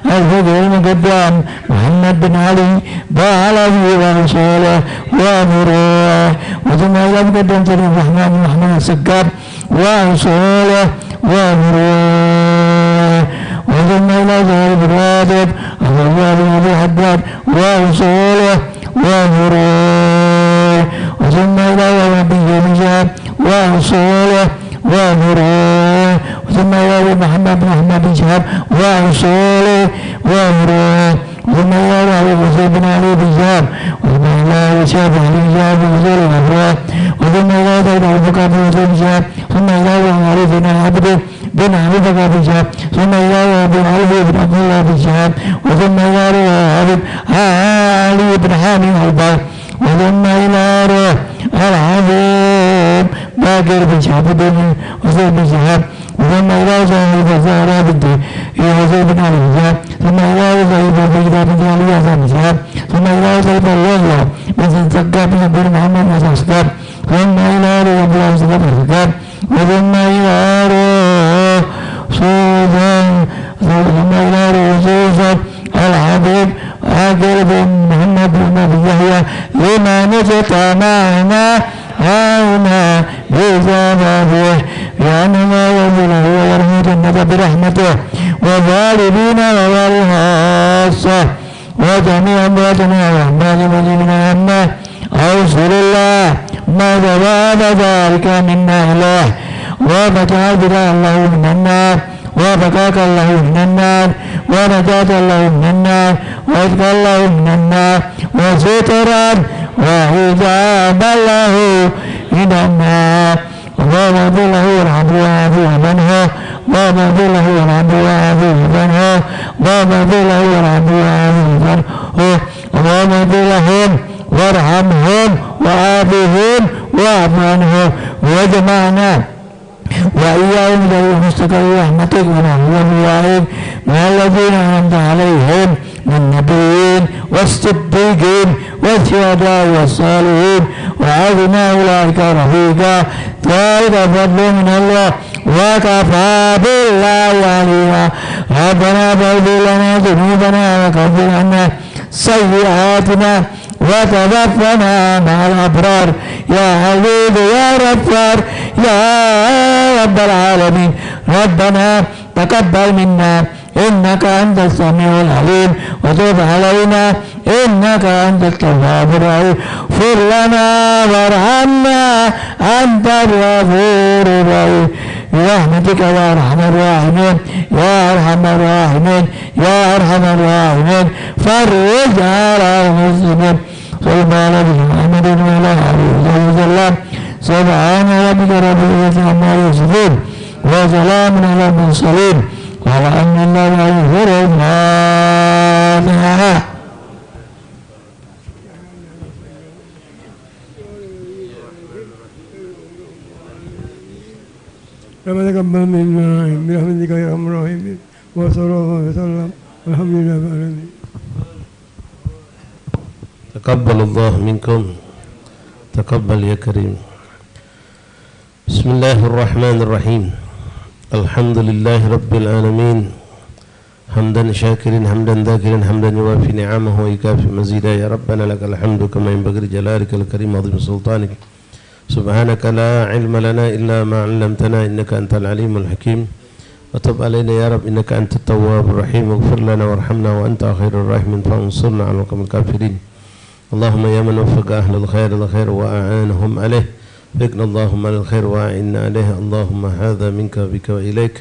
الفقه المقدم محمد بن علي بعلى ورسوله وأمره وثم إلى مقدم سيدنا الرحمن محمد السكاب ورسوله وأمره وثم إلى زهر بن راتب الله بن أبي حداد ورسوله وأمره وثم إلى نبي موسى ورسوله وأمره ثم إلى محمد بن أحمد بن شهاب ورسوله وأمره ثم إلى حسين بن علي بن شهاب وثم إلى شهاب بن شهاب ورسوله وأمره وثم إلى سيدنا أبو بكر بن شهاب ثم إلى علي بن عبد بن أبي بكر بن شهاب ثم إلى بن علي بن عبد الله بن شهاب وثم إلى علي بن حامد البر وثم إلى الحبيب باكر بن شهاب بن حسين بن شهاب وثم إلى زهير بن زهراء بنت حسين بن علي بن شهاب ثم إلى زهير بن بجدة بن علي بن شهاب ثم إلى زهير بن الله بن سكاب بن محمد بن سكاب ثم إلى رب الله سكاب سكاب وثم إلى ثم إلى رسول الحبيب عاقل بن محمد بن أبي يحيى لما نجتمعنا هنا بزبابه لأنما ينزله ويرمي جنة برحمته وظالمين ووالخاصة وجميع أمواتنا وأحمال مدينة عامة أرسل الله ما جواب ذلك منا إله وبكى بلا الله من النار وبكاك الله من النار ونجاة الله من النار وإذك الله من النار وسترا وحجاب الله من النار ومن له الحمد وعافيه منه ومن له الحمد وعافيه منه ومن له الحمد وعافيه منه ومن لهم وارحمهم وعافهم واعف عنهم وجمعنا وإياهم ذوي مستقر رحمتك ونحو الوعيد مع الذين أنعمت عليهم من النبيين والصديقين والشهداء والصالحين وعافنا أولئك رفيقا ذلك فضل من الله وكفى بالله عليما ربنا فاغفر لنا ذنوبنا وكفر عنا سيئاتنا وتوفنا مع الأبرار يا عزيز يا غفار يا رب العالمين ربنا تقبل منا إنك أنت السميع العليم وتب علينا إنك أنت التواب الرحيم اغفر لنا وارحمنا أنت الغفور الرحيم برحمتك يا أرحم الراحمين يا أرحم الراحمين يا أرحم الراحمين فرج على المسلمين صلى الله على محمد وعلى آله وسلم سبحان ربك رب العزة عما يصفون وسلام على المرسلين والحمد لله رب العالمين. ربنا تقبل منا برحمتك يا ارحم الراحمين وصلى الله وسلم والحمد لله رب العالمين. تقبل الله منكم تقبل يا كريم. بسم الله الرحمن الرحيم. الحمد لله رب العالمين حمدا شاكرا حمدا ذاكرا حمدا يوافي نعمه ويكافئ مزيدا يا ربنا لك الحمد كما ينبغي لجلالك الكريم عظيم سلطانك سبحانك لا علم لنا إلا ما علمتنا إنك أنت العليم الحكيم وتب علينا يا رب إنك أنت التواب الرحيم واغفر لنا وارحمنا وأنت خير الراحمين فانصرنا على القوم الكافرين. اللهم يا من وفق أهل الخير وأعانهم عليه فقنا اللهم للخير وأعنا عليه. اللهم هذا منك بك وإليك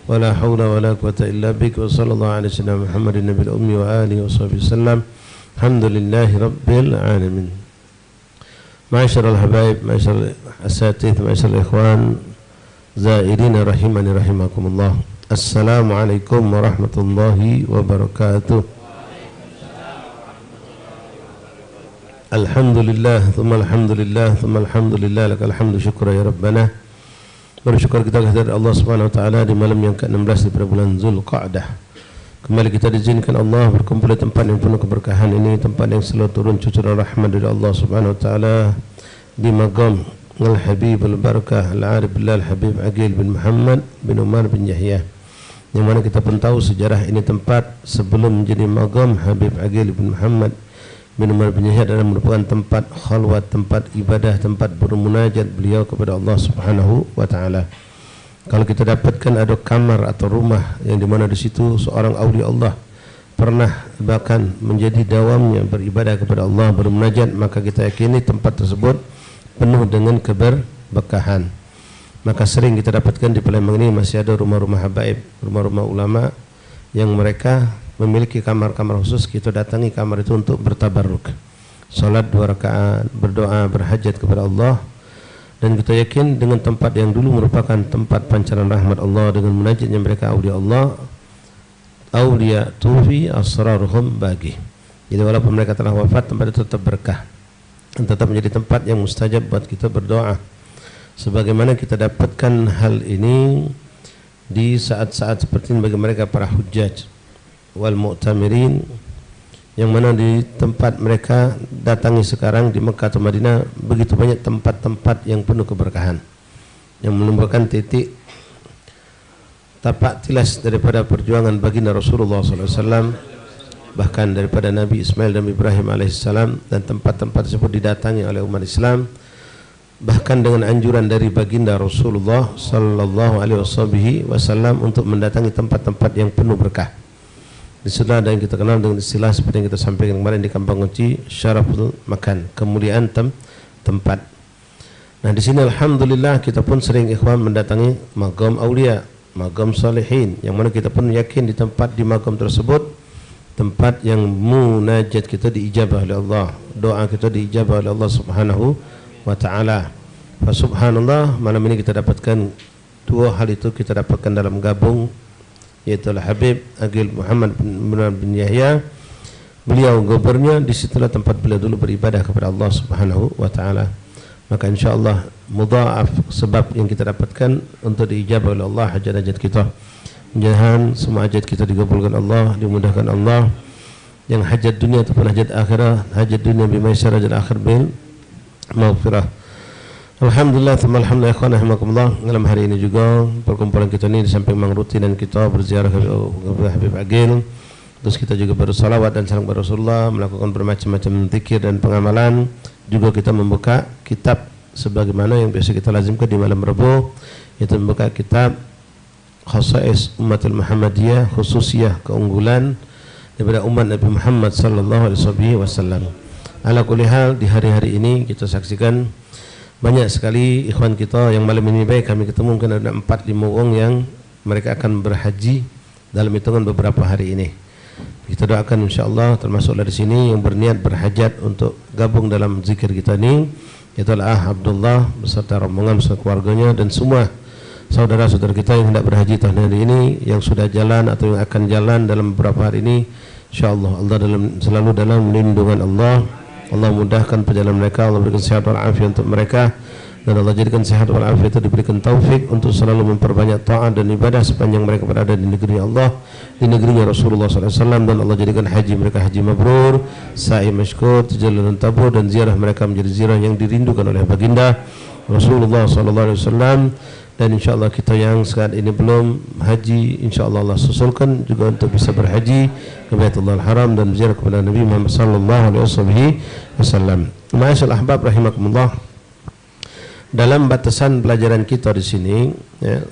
ولا حول ولا قوة إلا بك. وصلى الله على سيدنا محمد النبي الأمي وآله وصحبه وسلم. الحمد لله رب العالمين. معاشر الحبايب معاشر الأساتذة معاشر الإخوان زائرين رحمني رحمكم الله. السلام عليكم ورحمة الله وبركاته. Alhamdulillah, thumma alhamdulillah, thumma alhamdulillah, lakal hamdu syukra ya Rabbana. Bersyukur kita kepada Allah Subhanahu wa taala di malam yang ke-16 di bulan Zulqa'dah. Kembali kita diizinkan Allah berkumpul di tempat yang penuh keberkahan ini, tempat yang selalu turun cucuran rahmat dari Allah Subhanahu wa taala di maqam Al-Habib Al-Barakah Al-Arif Billah Al-Habib Aqil bin Muhammad bin Umar bin Yahya. Yang mana kita pun tahu sejarah ini tempat sebelum menjadi maqam Habib Aqil bin Muhammad bin Umar bin Yahya adalah merupakan tempat khalwat, tempat ibadah, tempat bermunajat beliau kepada Allah Subhanahu wa taala. Kalau kita dapatkan ada kamar atau rumah yang di mana di situ seorang aulia Allah pernah bahkan menjadi dawamnya beribadah kepada Allah, bermunajat, maka kita yakini tempat tersebut penuh dengan keberkahan. Maka sering kita dapatkan di Palembang ini masih ada rumah-rumah habaib, rumah-rumah ulama yang mereka memiliki kamar-kamar khusus. Kita datangi kamar itu untuk bertabarruk, salat 2 rakaat, berdoa, berhajat kepada Allah. Dan kita yakin dengan tempat yang dulu merupakan tempat pancaran rahmat Allah dengan munajatnya mereka aulia Allah, aulia tufi asraruhum bagi. Jadi walaupun mereka telah wafat, tempat itu tetap berkah dan tetap menjadi tempat yang mustajab buat kita berdoa. Sebagaimana kita dapatkan hal ini di saat-saat seperti ini bagi mereka para hujjaj wal mu'tamirin, yang mana di tempat mereka datangi sekarang di Mekah atau Madinah begitu banyak tempat-tempat yang penuh keberkahan yang menumbuhkan titik tapak tilas daripada perjuangan baginda Rasulullah SAW, bahkan daripada Nabi Ismail dan Ibrahim alaihissalam, dan tempat-tempat tersebut didatangi oleh umat Islam bahkan dengan anjuran dari baginda Rasulullah SAW untuk mendatangi tempat-tempat yang penuh berkah. Di sana ada yang kita kenal dengan istilah seperti yang kita sampaikan kemarin di Kampung Uci, syaraful makan, kemuliaan tempat. Nah di sini alhamdulillah kita pun sering ikhwan mendatangi maqam aulia, maqam salihin, yang mana kita pun yakin di tempat di maqam tersebut tempat yang munajat kita diijabah oleh Allah, doa kita diijabah oleh Allah Subhanahu wa taala. Fa subhanallah, malam ini kita dapatkan dua hal itu kita dapatkan dalam gabung, yaitu Habib Aqil Muhammad bin Yahya. Beliau gubernurnya, disitulah tempat beliau dulu beribadah kepada Allah Subhanahu wa taala. Maka insyaallah mudhaaf sebab yang kita dapatkan untuk diijabah oleh Allah hajat-hajat kita. Mudah-mudahan semua hajat kita dikabulkan Allah, dimudahkan Allah. Yang hajat dunia ataupun hajat akhirat, hajat dunia bimaisar, hajat akhir bil maghfirah. Alhamdulillah, alhamdulillah ikhwan rahimakumullah. Dalam hari ini juga perkumpulan kita ini di samping memang rutinan kita berziarah ke Habib Aqil, terus kita juga bersalawat dan salam kepada Rasulullah, melakukan bermacam-macam zikir dan pengamalan. Juga kita membuka kitab sebagaimana yang biasa kita lazimkan di malam Rabu, yaitu membuka kitab khasais umatul Muhammadiyah, khususiyah keunggulan daripada umat Nabi Muhammad sallallahu alaihi wasallam. Ala kulli hal, di hari-hari ini kita saksikan banyak sekali ikhwan kita yang malam ini baik kami ketemu, mungkin ada 4-5 orang yang mereka akan berhaji dalam hitungan beberapa hari ini. Kita doakan insyaAllah termasuk dari sini yang berniat berhajat untuk gabung dalam zikir kita ini, itulah Abdullah beserta rombongan beserta keluarganya dan semua saudara-saudara kita yang hendak berhaji tahun ini, yang sudah jalan atau yang akan jalan dalam beberapa hari ini. InsyaAllah Allah selalu dalam lindungan Allah. Allah mudahkan perjalanan mereka, Allah berikan sehat walafiat untuk mereka, dan Allah jadikan sehat walafiat itu diberikan taufik untuk selalu memperbanyak taat dan ibadah sepanjang mereka berada di negeri Allah, di negerinya Rasulullah SAW, dan Allah jadikan haji mereka haji mabrur, sa'i masykur, tajallulan tabur, dan ziarah mereka menjadi ziarah yang dirindukan oleh baginda Rasulullah SAW. Dan insyaAllah kita yang saat ini belum haji, insyaAllah Allah susulkan juga untuk bisa berhaji ke Baitullahil Haram dan ziarah kepada Nabi Muhammad sallallahu alaihi wasallam. Ma'asyal ahbab rahimakumullah, dalam batasan pelajaran kita di sini ya,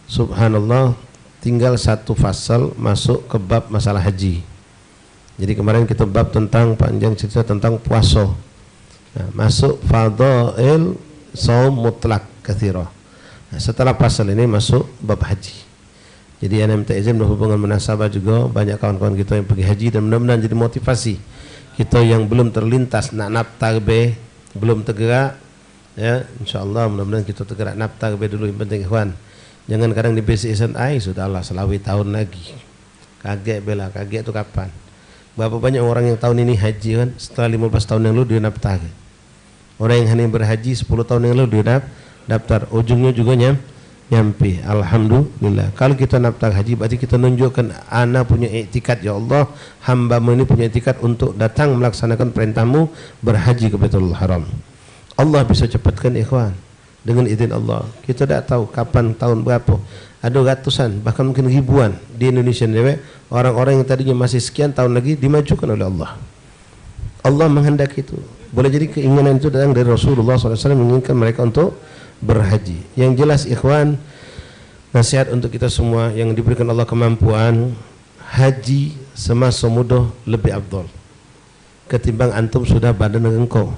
subhanallah, tinggal satu fasal masuk ke bab masalah haji. Jadi kemarin kita bab tentang panjang cerita tentang puasa. Nah, masuk fadail saum mutlak katsirah. Nah, setelah pasal ini masuk bab haji. Jadi ana minta izin berhubungan munasabah juga banyak kawan-kawan kita yang pergi haji, dan mudah-mudahan jadi motivasi kita yang belum terlintas nak naftar be, belum tergerak ya, insyaallah mudah-mudahan kita tergerak naftar be dulu. Yang penting ikhwan, jangan kadang di BCSN sudahlah selawi tahun lagi. Kaget bela, kaget itu kapan? Berapa banyak orang yang tahun ini haji kan, setelah 15 tahun yang lalu dia naftar. Orang yang hanya berhaji 10 tahun yang lalu dia daftar, ujungnya juga nyampe. Alhamdulillah. Kalau kita naftar haji berarti kita menunjukkan ana punya iktikad, ya Allah, hamba-Mu ini punya iktikad untuk datang melaksanakan perintah-Mu berhaji ke Baitullahil Haram. Allah bisa cepatkan ikhwan dengan izin Allah. Kita tidak tahu kapan, tahun berapa. Ada ratusan bahkan mungkin ribuan di Indonesia ini orang-orang yang tadinya masih sekian tahun lagi dimajukan oleh Allah. Allah menghendaki itu. Boleh jadi keinginan itu datang dari Rasulullah SAW menginginkan mereka untuk berhaji. Yang jelas ikhwan, nasihat untuk kita semua yang diberikan Allah kemampuan, haji semasa muda lebih afdal ketimbang antum sudah badan engkau.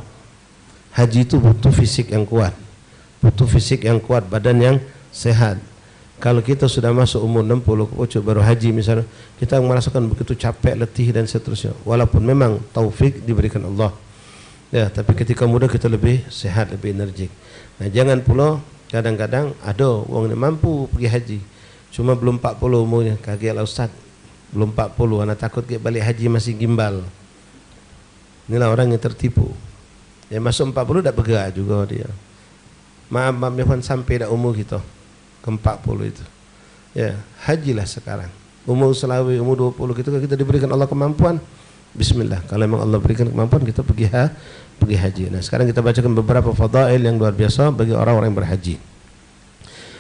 Haji itu butuh fisik yang kuat, butuh fisik yang kuat, badan yang sehat. Kalau kita sudah masuk umur 60 baru haji misalnya, kita merasakan begitu capek, letih dan seterusnya. Walaupun memang taufik diberikan Allah ya, tapi ketika muda kita lebih sehat, lebih energik. Nah, jangan pula kadang-kadang ada orang yang mampu pergi haji cuma belum 40 umurnya, kagetlah Ustaz, belum 40 anak takut ke balik haji masih gimbal. Inilah orang yang tertipu. Yang masuk 40 dah bergerak juga dia. Maaf Ikhwan, sampai dah umur kita ke 40 itu. Ya, hajilah sekarang. Umur selawi, umur 20 kita diberikan Allah kemampuan. Bismillah, kalau memang Allah berikan kemampuan kita pergi haji. Nah, sekarang kita bacakan beberapa fadail yang luar biasa bagi orang-orang yang berhaji.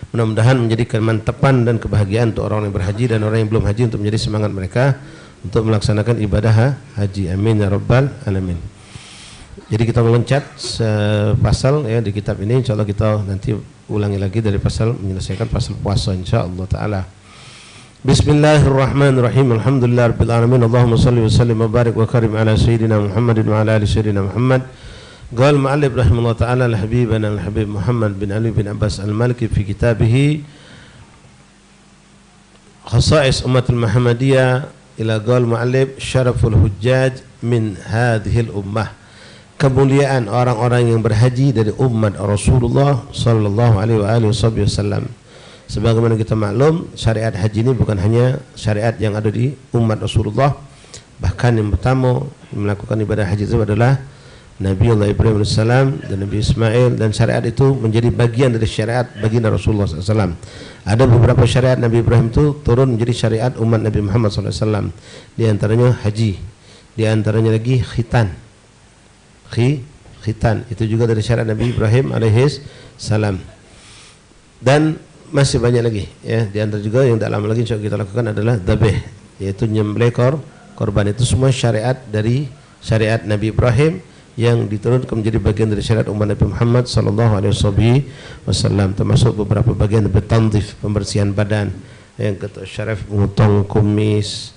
Mudah-mudahan menjadi kemantapan dan kebahagiaan untuk orang yang berhaji dan orang yang belum haji, untuk menjadi semangat mereka untuk melaksanakan ibadah haji. Amin ya rabbal alamin. Jadi kita meloncat pasal ya di kitab ini, insyaallah kita nanti ulangi lagi dari pasal, menyelesaikan pasal puasa insyaallah taala. Bismillahirrahmanirrahim. Alhamdulillah rabbil alamin. Allahumma shalli wa sallim wa barik wa karim ala sayyidina Muhammadin wa ala ali sayyidina Muhammad. Qala al-mu'allif rahimahullah ta'ala al-habibana al-habib Muhammad bin Ali bin Abbas al-Maliki fi kitabih Khasa'is Ummatul Muhammadiyah ila qala mu'allif syaraful hujjaj min hadhil ummah. Kemuliaan orang-orang yang berhaji dari umat Rasulullah sallallahu alaihi wasallam. Sebagaimana kita maklum, syariat haji ini bukan hanya syariat yang ada di umat Rasulullah, bahkan yang pertama melakukan ibadah haji itu adalah Nabi Allah Ibrahim AS dan Nabi Ismail, dan syariat itu menjadi bagian dari syariat baginda Rasulullah SAW. Ada beberapa syariat Nabi Ibrahim itu turun menjadi syariat umat Nabi Muhammad SAW. Di antaranya haji, di antaranya lagi khitan. Khitan itu juga dari syariat Nabi Ibrahim AS. Dan masih banyak lagi ya. Di antara juga yang tak lama lagi insya Allah kita lakukan adalah dabeh, yaitu nyembelih korban. Itu semua syariat dari syariat Nabi Ibrahim yang diturunkan menjadi bagian dari syariat umat Nabi Muhammad sallallahu alaihi wasallam, termasuk beberapa bagian bertanzif, pembersihan badan, yang kata syaraf, memotong kumis,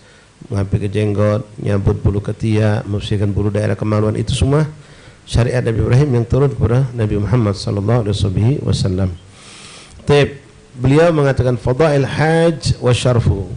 mengambil jenggot, nyabut bulu ketiak, membersihkan bulu daerah kemaluan, itu semua syariat Nabi Ibrahim yang turun kepada Nabi Muhammad sallallahu alaihi wasallam. Beliau mengatakan fadail hajj wa syarfu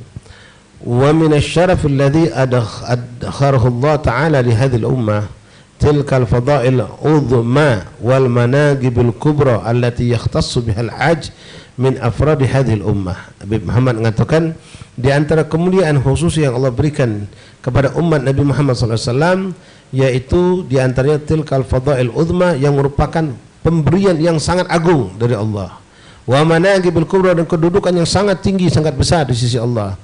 wa min asy-syaraf alladhi adkharahu Allah taala li hadhihi al-ummah tilka al-fadail udhma wal manaqib al-kubra allati yakhtassu biha al-hajj min afradi hadhihi al-ummah. Nabi Muhammad mengatakan di antara kemuliaan khusus yang Allah berikan kepada umat Nabi Muhammad SAW, yaitu di antaranya tilkal fadail udhma, yang merupakan pemberian yang sangat agung dari Allah, wa manaqibul kubra, dan kedudukan yang sangat tinggi, sangat besar di sisi Allah,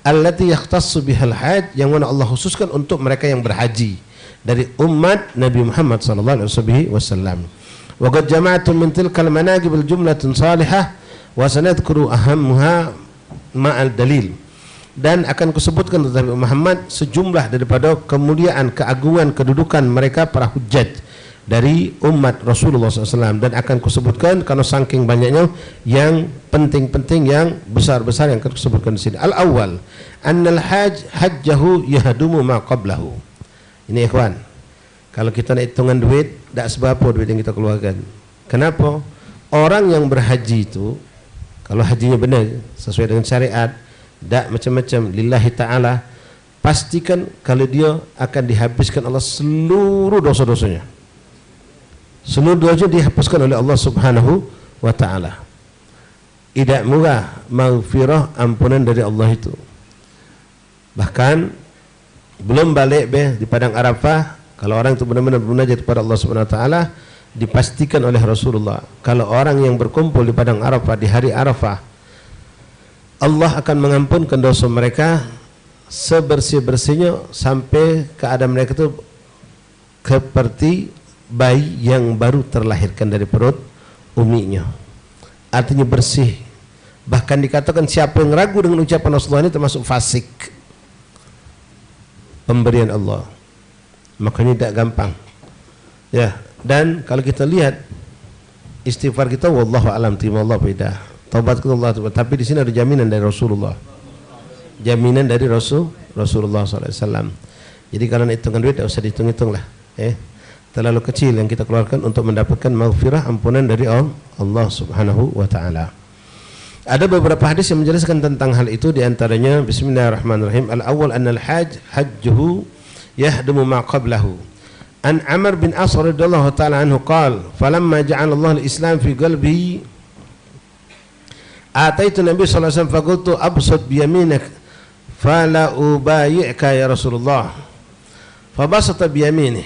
allati yakhtassu bihal hajj, yang mana Allah khususkan untuk mereka yang berhaji dari umat Nabi Muhammad sallallahu alaihi wasallam. Wa qad jama'tu min tilkal manaqibul jumlatun salihah wa sanadhkuru ahammaha ma'al dalil. Dan akan kusebutkan tentang Nabi Muhammad sejumlah daripada kemuliaan, keagungan, kedudukan mereka para hujjaj dari umat Rasulullah SAW, dan akan kusebutkan karena saking banyaknya yang penting-penting, yang besar-besar yang akan kusebutkan di sini. Al-awwal annal hajjahu yahdumu ma qablahu. Ini ikhwan, kalau kita nak hitungan duit, tak seberapa duit yang kita keluarkan. Kenapa? Orang yang berhaji itu, kalau hajinya benar sesuai dengan syariat, tak macam-macam lillahi ta'ala, pastikan kalau dia akan dihabiskan Allah seluruh dosa-dosanya. Seluruh dosa dihapuskan oleh Allah subhanahu wa ta'ala. Tidak murah maghfirah, ampunan dari Allah itu. Bahkan belum balik di padang Arafah, kalau orang itu benar-benar bermunajat kepada Allah subhanahu wa ta'ala, dipastikan oleh Rasulullah, kalau orang yang berkumpul di padang Arafah di hari Arafah, Allah akan mengampunkan dosa mereka sebersih-bersihnya, sampai keadaan mereka itu seperti bayi yang baru terlahirkan dari perut uminya. Artinya bersih. Bahkan dikatakan siapa yang ragu dengan ucapan Rasulullah ini termasuk fasik. Pemberian Allah, makanya tidak gampang ya. Dan kalau kita lihat istighfar kita, wallahu alam, terima Allah beda, taubat ke Allah, tapi di sini ada jaminan dari Rasulullah, jaminan dari Rasulullah SAW. Jadi kalau nak hitungkan duit, tak usah dihitung-hitung lah, terlalu kecil yang kita keluarkan untuk mendapatkan maghfirah, ampunan dari Allah subhanahu wa ta'ala. Ada beberapa hadis yang menjelaskan tentang hal itu, di antaranya bismillahirrahmanirrahim. Al-awwal annal hajjuhu yahdumu ma qablahu. An Amr bin As radhiyallahu ta'ala anhu qala falamma ja'ala Allah al-Islam fi qalbi ataitu Nabi sallallahu alaihi wasallam faqultu absut bi yaminik fala ubayyika ya Rasulullah. Fabasata bi yaminih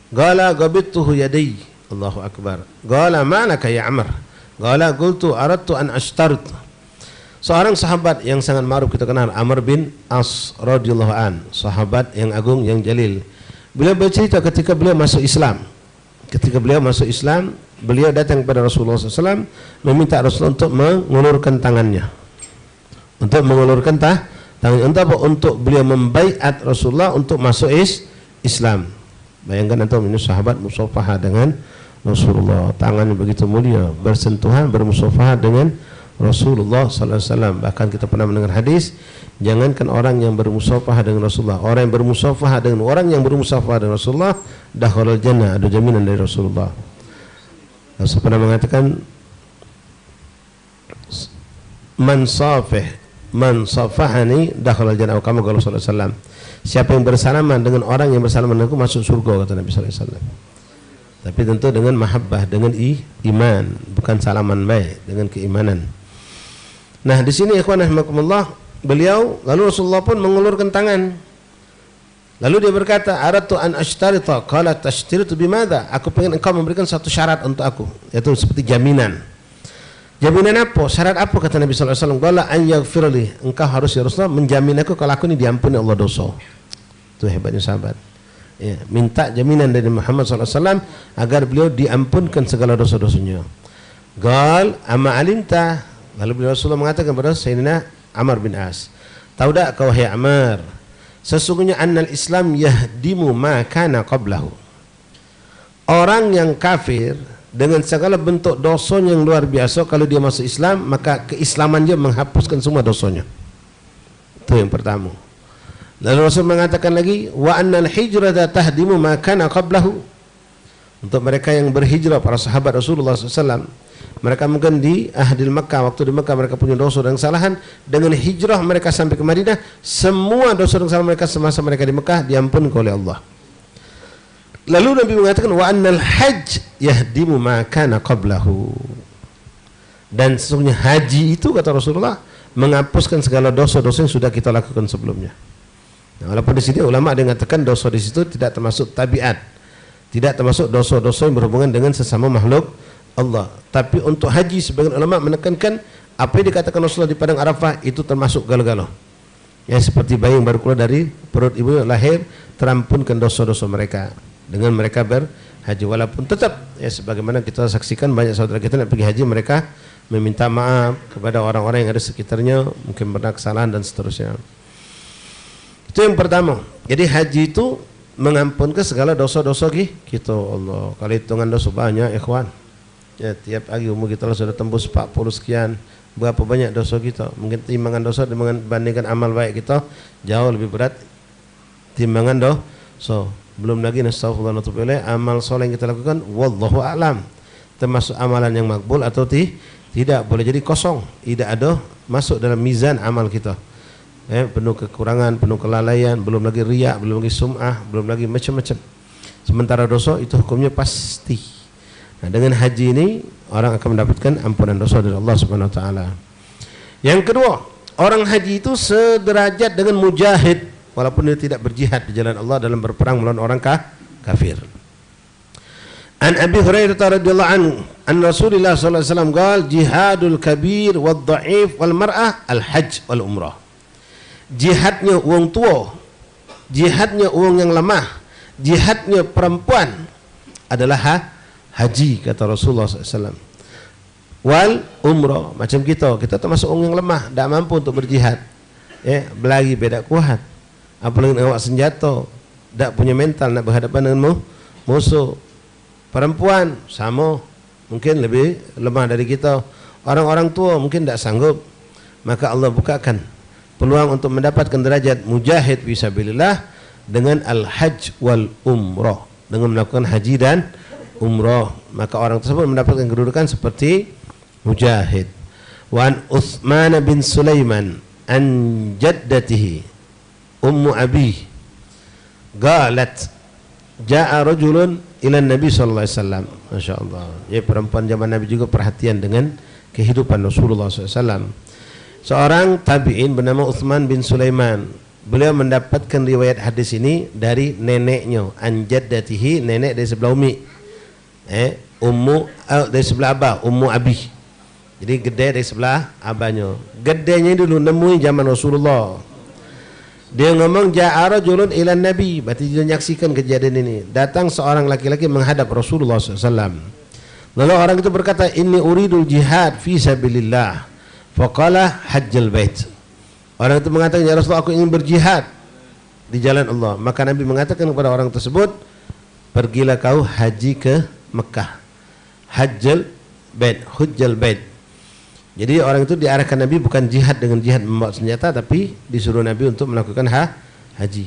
qala qabidtuhu yadayya. Allahu akbar. Qala ma laka ya Amr? Qala qultu aradtu an ashtarit. Seorang sahabat yang sangat ma'ruf kita kenal, Amr bin As radhiyallahu an, sahabat yang agung, yang jalil. Beliau bercerita ketika beliau masuk Islam. Ketika beliau masuk Islam, beliau datang kepada Rasulullah SAW, meminta Rasulullah untuk mengulurkan tangannya. Untuk mengulurkan tangannya. Untuk apa? Untuk beliau membaiat Rasulullah untuk masuk Islam. Bayangkan antum, ini sahabat musafahah dengan Rasulullah, tangannya begitu mulia, bersentuhan, bermusafahah dengan Rasulullah sallallahu alaihi wasallam. Bahkan kita pernah mendengar hadis, jangankan orang yang bermusafahah dengan Rasulullah, orang yang bermusafahah dengan orang yang bermusafahah dengan Rasulullah, dakhalul jannah, ada jaminan dari Rasulullah. Rasul pernah mengatakan, man safahani dakhalul jannah, kama qala sallallahu alaihi wasallam. Siapa yang bersalaman dengan orang yang bersalaman denganku masuk surga, kata Nabi sallallahu alaihi wasallam. Tapi tentu dengan mahabbah, dengan iman, bukan salaman baik, dengan keimanan. Nah, di sini ikhwan rahimakumullah, beliau lalu Rasulullah pun mengulurkan tangan. Lalu dia berkata, aradtu an ashtarita. Qala tashtaritu bimadza? Aku ingin engkau memberikan satu syarat untuk aku, yaitu seperti jaminan. Jaminan apa? Syarat apa? Kata Nabi sallallahu alaihi wasallam, qala an yaghfirli. Engkau harus ya Rasulullah menjamin aku kalau aku ini diampuni Allah dosa. Itu hebatnya sahabat. Ya, minta jaminan dari Muhammad SAW agar beliau diampunkan segala dosa-dosanya. Qal amma alimta. Lalu beliau Rasulullah mengatakan kepada Sayyidina Amr bin As, tahu tak kau wahai Amr, sesungguhnya annal Islam yahdimu ma kana qablahu. orang yang kafir dengan segala bentuk dosanya yang luar biasa, kalau dia masuk Islam maka keislaman dia menghapuskan semua dosanya. Itu yang pertama. Lalu Rasul mengatakan lagi, wa annal hijrata tahdimu ma kana qablahu. Untuk mereka yang berhijrah, para sahabat Rasulullah SAW, mereka mungkin di ahdil Makkah, waktu di Makkah mereka punya dosa dan kesalahan. Dengan hijrah mereka sampai ke Madinah, semua dosa dan kesalahan mereka semasa mereka di Makkah diampuni oleh Allah. Lalu Nabi mengatakan, wa annal hajj yahdimu ma kana qablahu. Dan sesungguhnya haji itu, kata Rasulullah, menghapuskan segala dosa-dosa yang sudah kita lakukan sebelumnya. Nah, walaupun di sini ulama ada yang mengatakan dosa di situ tidak termasuk tabiat, tidak termasuk dosa-dosa yang berhubungan dengan sesama makhluk Allah. Tapi untuk haji sebagian ulama menekankan apa yang dikatakan Rasulullah di padang Arafah itu termasuk galau-galau. Ya, seperti bayi yang baru keluar dari perut ibu lahir, terampunkan dosa-dosa mereka dengan mereka berhaji. Walaupun tetap ya sebagaimana kita saksikan banyak saudara kita yang pergi haji, mereka meminta maaf kepada orang-orang yang ada sekitarnya, mungkin pernah kesalahan dan seterusnya. Itu yang pertama. Jadi haji itu mengampunkan segala dosa-dosa kita. Allah, kalau hitungan dosa banyak ikhwan. Ya, tiap hari umur kita sudah tembus 40 sekian. Berapa banyak dosa kita? Mungkin timbangan dosa dibandingkan amal baik kita jauh lebih berat timbangan dosa. Belum lagi nastaghfirullah, amal soleh yang kita lakukan wallahu a'lam, termasuk amalan yang makbul atau tidak, boleh jadi kosong, tidak ada masuk dalam mizan amal kita. Penuh kekurangan, penuh kelalaian, belum lagi riya, belum lagi sum'ah, belum lagi macam-macam. Sementara dosa itu hukumnya pasti. Nah, dengan haji ini orang akan mendapatkan ampunan dosa dari Allah Subhanahu wa taala. Yang kedua, orang haji itu sederajat dengan mujahid walaupun dia tidak berjihad di jalan Allah dalam berperang melawan orang kafir. An Abi Hurairah radhiyallahu anhu, an Rasulullah sallallahu alaihi wasallam qala jihadul kabir wad dha'if wal mar'ah al hajj wal umrah. Jihadnya orang tua, jihadnya orang yang lemah, jihadnya perempuan adalah haji, kata Rasulullah SAW. Wal umrah, macam kita termasuk orang yang lemah, tidak mampu untuk berjihad. Belagi beda kuat, apalagi awak senjata, tidak punya mental nak berhadapan dengan musuh. Perempuan sama, mungkin lebih lemah dari kita. Orang-orang tua mungkin tidak sanggup. Maka Allah bukakan peluang untuk mendapatkan derajat mujahid fisabilillah dengan al-hajj wal umrah, dengan melakukan haji dan umrah, maka orang tersebut mendapatkan kedudukan seperti mujahid. Wan Utsman bin Sulaiman an jaddatihi ummu abi qalat jaa rajulun ila Nabi sallallahu alaihi wasallam. Masyaallah, ya perempuan zaman Nabi juga perhatian dengan kehidupan Rasulullah SAW. Seorang tabi'in bernama Utsman bin Sulaiman, beliau mendapatkan riwayat hadis ini dari neneknya, an jaddatihi, nenek dari sebelah umi, dari sebelah abah, ummu abi. Jadi gede dari sebelah abahnya. Gedenya dulu nemui zaman Rasulullah. Dia ngomong ja'a rajulun ila Nabi, berarti dia menyaksikan kejadian ini. Datang seorang laki-laki menghadap Rasulullah SAW. Lalu orang itu berkata, inni uridul jihad fi sabilillah. Faqala hajjal bait. Orang itu mengatakan, ya Rasulullah, aku ingin berjihad di jalan Allah. Maka Nabi mengatakan kepada orang tersebut, pergilah kau haji ke Mekah. Hajjal bait, hujjal bait. Jadi orang itu diarahkan Nabi bukan jihad dengan jihad membawa senjata, tapi disuruh Nabi untuk melakukan haji.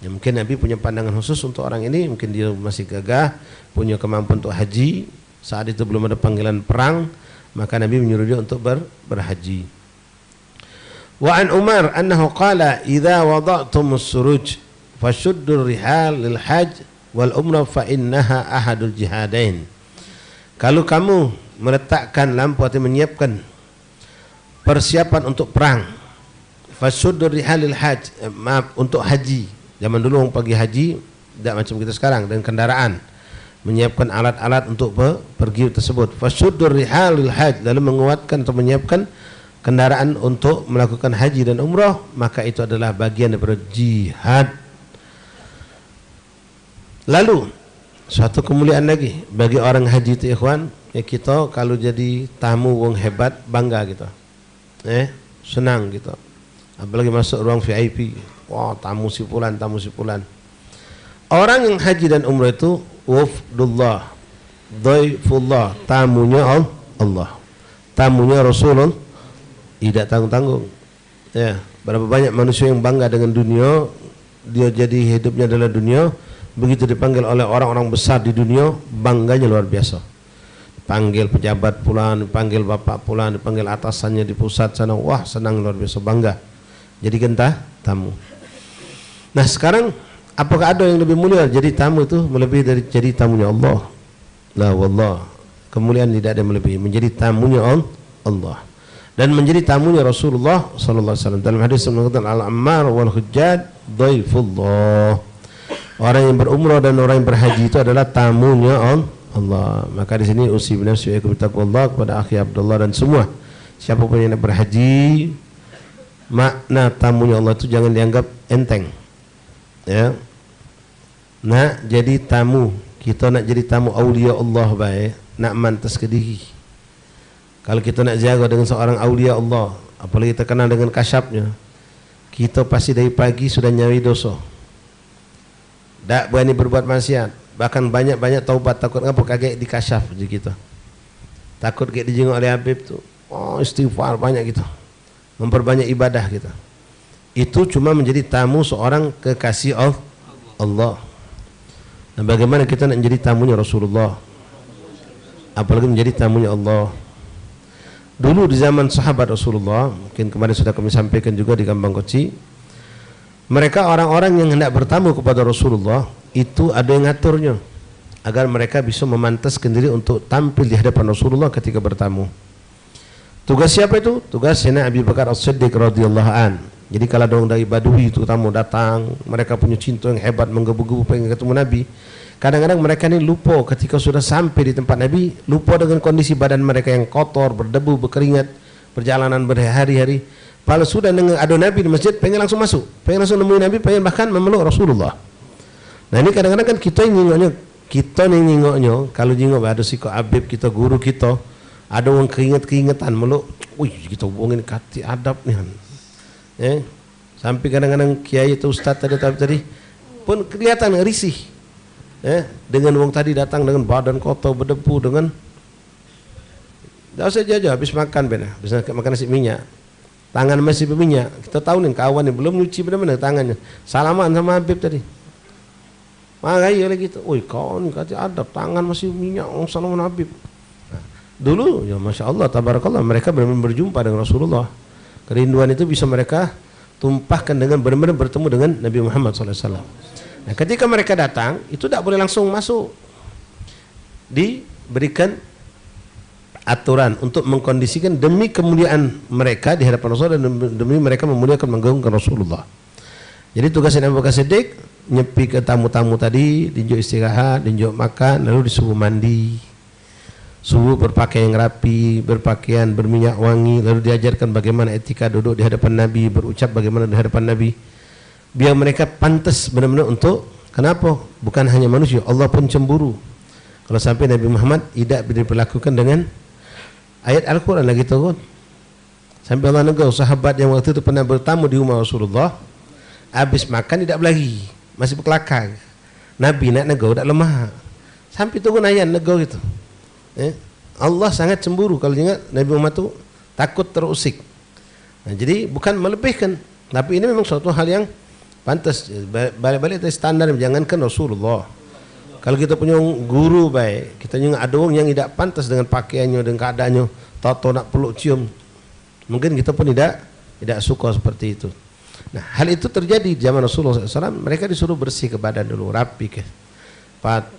Ya, mungkin Nabi punya pandangan khusus untuk orang ini, mungkin dia masih gagah, punya kemampuan untuk haji. Saat itu belum ada panggilan perang, maka Nabi menyuruh dia untuk berhaji. Wa an Umar annahu qala idza wada'tumus suruj fashuddur rihal lil hajj wal umrah fa innaha ahadul jihadain. Kalau kamu meletakkan lampu atau menyiapkan persiapan untuk perang, fashuddur rihal lil hajj, maaf, untuk haji. Zaman dulu orang pergi haji tidak macam kita sekarang dengan kendaraan, menyiapkan alat-alat untuk pergi tersebut. Fasuddur rihalil hajj, lalu menguatkan atau menyiapkan kendaraan untuk melakukan haji dan umrah, maka itu adalah bagian daripada jihad. Lalu suatu kemuliaan lagi bagi orang haji itu ikhwan, ya kita kalau jadi tamu wong hebat bangga kita. Senang kita. Apalagi masuk ruang VIP, wah tamu si fulan, tamu si fulan. Orang yang haji dan umrah itu wafdullah, dhaifullah, tamunya Allah, tamunya Rasulullah, tidak tanggung-tanggung. Ya, berapa banyak manusia yang bangga dengan dunia, dia jadi hidupnya adalah dunia, begitu dipanggil oleh orang-orang besar di dunia, bangganya luar biasa. Panggil pejabat pulang, dipanggil bapak pulang, dipanggil atasannya di pusat sana, wah senang luar biasa, bangga. Jadi gentah tamu. Nah sekarang apakah ada yang lebih mulia jadi tamu itu melebihi dari jadi tamunya Allah? La wallah, kemuliaan tidak ada yang melebihi menjadi tamunya Allah dan menjadi tamunya Rasulullah sallallahu alaihi wasallam. Dalam hadis mengatakan al-ammar wal hujjaj dhaifullah. Orang yang berumrah dan orang yang berhaji itu adalah tamunya Allah. Maka di sini usi binafsi wa taqwallah kepada akhi Abdullah dan semua siapapun yang berhaji, makna tamunya Allah itu jangan dianggap enteng. Ya. Nak jadi tamu, kita nak jadi tamu aulia Allah baik, nak mantas ke diri. Kalau kita nak jaga dengan seorang aulia Allah, apalagi kita kenal dengan kasyafnya, kita pasti dari pagi sudah nyawi dosa. Tak berani berbuat maksiat, bahkan banyak-banyak taubat, takut apa kaget dikasyaf je kita. Takut kaget dijenguk oleh Habib tu. Oh, istighfar banyak kita. Memperbanyak ibadah kita. Itu cuma menjadi tamu seorang kekasih Allah. Dan bagaimana kita nak menjadi tamunya Rasulullah, apalagi menjadi tamunya Allah. Dulu di zaman sahabat Rasulullah, mungkin kemarin sudah kami sampaikan juga di Kambang Koci, mereka orang-orang yang hendak bertamu kepada Rasulullah itu ada yang ngaturnya agar mereka bisa memantaskan diri untuk tampil di hadapan Rasulullah ketika bertamu. Tugas siapa itu? Tugas Sayyidina Abu Bakar As-Siddiq radhiyallahu an. Jadi kalau ada orang dari Badui itu tamu datang, mereka punya cinta yang hebat, menggebu-gebu pengen ketemu Nabi. Kadang-kadang mereka ini lupa ketika sudah sampai di tempat Nabi, lupa dengan kondisi badan mereka yang kotor, berdebu, berkeringat, perjalanan berhari-hari. Kalau sudah ada Nabi di masjid, pengen langsung masuk, pengen langsung nemuin Nabi, pengen bahkan memeluk Rasulullah. Nah ini kadang-kadang kan kita yang nyingoknya, kalau nyingok ada si Habib kita, guru kita, ada orang keringet-keringetan meluk, wih kita hubungin kati adab nih. Sampai kadang-kadang kiai atau ustaz tadi pun kelihatan risih. Dengan wong tadi datang dengan badan kotor berdebu, dengan dah usah jajah habis makan habis makan nasi minyak, tangan masih berminyak. Kita tahu nih kawan nih belum nyuci benar-benar tangannya, salaman sama Habib tadi, makanya lagi gitu, oi kawan kata adab, tangan masih minyak, salaman Habib. Nah, dulu ya masya Allah tabarakallah, mereka benar-benar berjumpa dengan Rasulullah. Kerinduan itu bisa mereka tumpahkan dengan benar-benar bertemu dengan Nabi Muhammad SAW. Nah, ketika mereka datang, itu tidak boleh langsung masuk. Diberikan aturan untuk mengkondisikan demi kemuliaan mereka di hadapan Rasulullah dan demi mereka memuliakan menggagungkan Rasulullah. Jadi tugasnya Abu Bakar Siddiq nyepi ke tamu-tamu tadi, dinjuk istirahat, dinjuk makan, lalu disuruh mandi. Subuh berpakaian yang rapi, berpakaian berminyak wangi, lalu diajarkan bagaimana etika duduk di hadapan Nabi, berucap bagaimana di hadapan Nabi, biar mereka pantas benar-benar untuk, kenapa? Bukan hanya manusia, Allah pun cemburu kalau sampai Nabi Muhammad tidak diperlakukan dengan ayat Al-Quran lagi turun. Sampai Allah negur sahabat yang waktu itu pernah bertamu di rumah Rasulullah, habis makan tidak lagi, masih berkelakar. Nabi nak negur tak lemah, sampai turun ayat negur itu. Allah sangat cemburu kalau ingat Nabi Muhammad itu takut terusik. Nah, jadi bukan melebihkan, tapi ini memang suatu hal yang pantas. Balik-balik dari standar, jangankan Rasulullah. Kalau kita punya guru baik, kita juga ada orang yang tidak pantas dengan pakaiannya, dengan keadaannya, tato nak peluk cium, mungkin kita pun tidak suka seperti itu. Nah, hal itu terjadi di zaman Rasulullah SAW. Mereka disuruh bersih ke badan dulu, rapi ke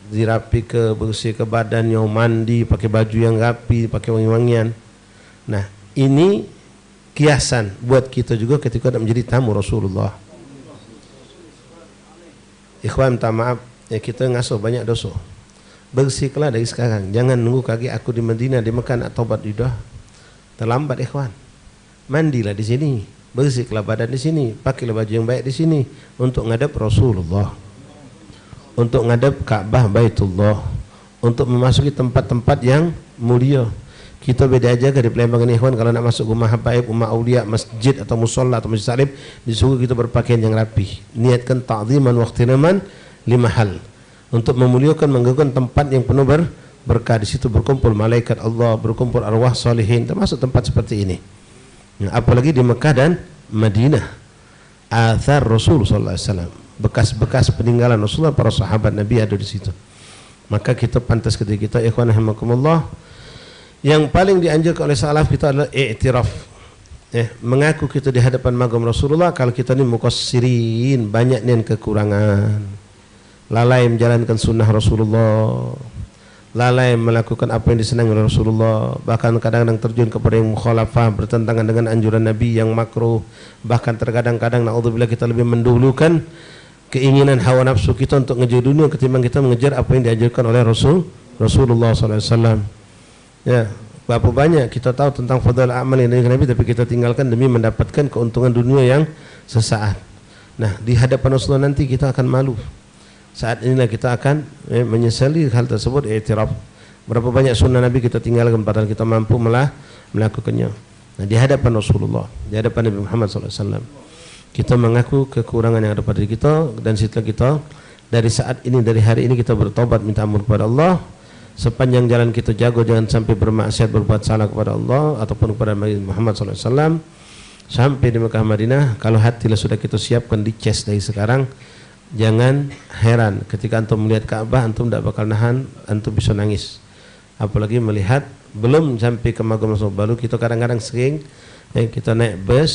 dirapi ke, bersih ke badannya, mandi, pakai baju yang rapi, pakai wangi-wangian. Nah, ini kiasan buat kita juga ketika nak menjadi tamu Rasulullah. Ikhwan, minta maaf ya, kita ngasuh banyak dosa. Bersihlah dari sekarang, jangan nunggu kaki aku di Madinah, di Mekah nak taubat dah terlambat. Ikhwan, mandilah di sini, bersihlah badan di sini, pakailah baju yang baik di sini untuk ngadap Rasulullah, untuk ngadap Ka'bah Baitullah, untuk memasuki tempat-tempat yang mulia. Kita beda aja ke di Palembang ini, ikhwan, kalau nak masuk rumah habaib, rumah aulia, masjid atau musola atau masjid salim, disuruh kita berpakaian yang rapi. Niatkan ta'ziman wa ihtiraman li mahal. untuk memuliakan, menggugurkan tempat yang penuh berkah. Di situ berkumpul malaikat Allah, berkumpul arwah salihin, termasuk tempat seperti ini. Apalagi di Mekah dan Madinah, athar Rasul sallallahu alaihi wasallam, bekas-bekas peninggalan Rasulullah, para sahabat Nabi ada di situ. Maka kita pantas ketika kita ikhwan rahimakumullah, yang paling dianjurkan oleh salaf kita adalah i'tiraf, mengaku kita di hadapan magam Rasulullah kalau kita ni muqassirin, banyak nih kekurangan, lalai menjalankan sunnah Rasulullah, lalai melakukan apa yang disenangi oleh Rasulullah, bahkan kadang-kadang terjun kepada yang mukhalafah, bertentangan dengan anjuran Nabi yang makruh, bahkan terkadang-kadang naudzubillah kita lebih mendahulukan keinginan hawa nafsu kita untuk ngejar dunia ketimbang kita mengejar apa yang diajarkan oleh Rasulullah SAW. Ya, berapa banyak kita tahu tentang fadhil amal yang dari Nabi, tapi kita tinggalkan demi mendapatkan keuntungan dunia yang sesaat. Nah, di hadapan Rasulullah nanti kita akan malu. Saat inilah kita akan menyesali hal tersebut, i'tiraf. Berapa banyak sunnah Nabi kita tinggalkan padahal kita mampu melakukannya. Nah, di hadapan Rasulullah, di hadapan Nabi Muhammad SAW, kita mengaku kekurangan yang ada pada diri kita, dan setelah kita dari saat ini, dari hari ini kita bertobat, minta ampun kepada Allah. Sepanjang jalan kita jago jangan sampai bermaksiat, berbuat salah kepada Allah ataupun kepada Nabi Muhammad SAW. Sampai di Mekah Madinah, kalau hatilah sudah kita siapkan, dicas dari sekarang. Jangan heran ketika antum melihat Ka'bah, antum tidak bakal nahan, antum bisa nangis. Apalagi melihat belum sampai ke magam Rasulullah, baru kita kadang-kadang sering kita naik bus,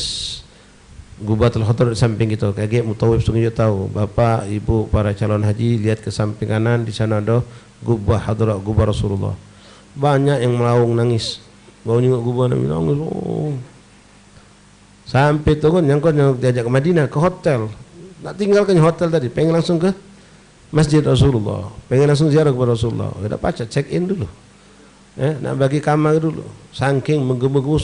Gubatul Khatar di samping kita, kayak mutawif sungguh tahu, bapak ibu para calon haji lihat ke samping kanan, di sana ada gubah hadrat, gubah Rasulullah. Banyak yang melaung nangis, bawa nyengok gubah Nabi, nangis. Sampai turun yang diajak ke Madinah, ke hotel. Nak tinggalkan hotel tadi, pengen langsung ke Masjid Rasulullah, pengen langsung ziarah kepada Rasulullah. Kita pacar check in dulu, nak bagi kamar dulu. Saking menggebu-gebu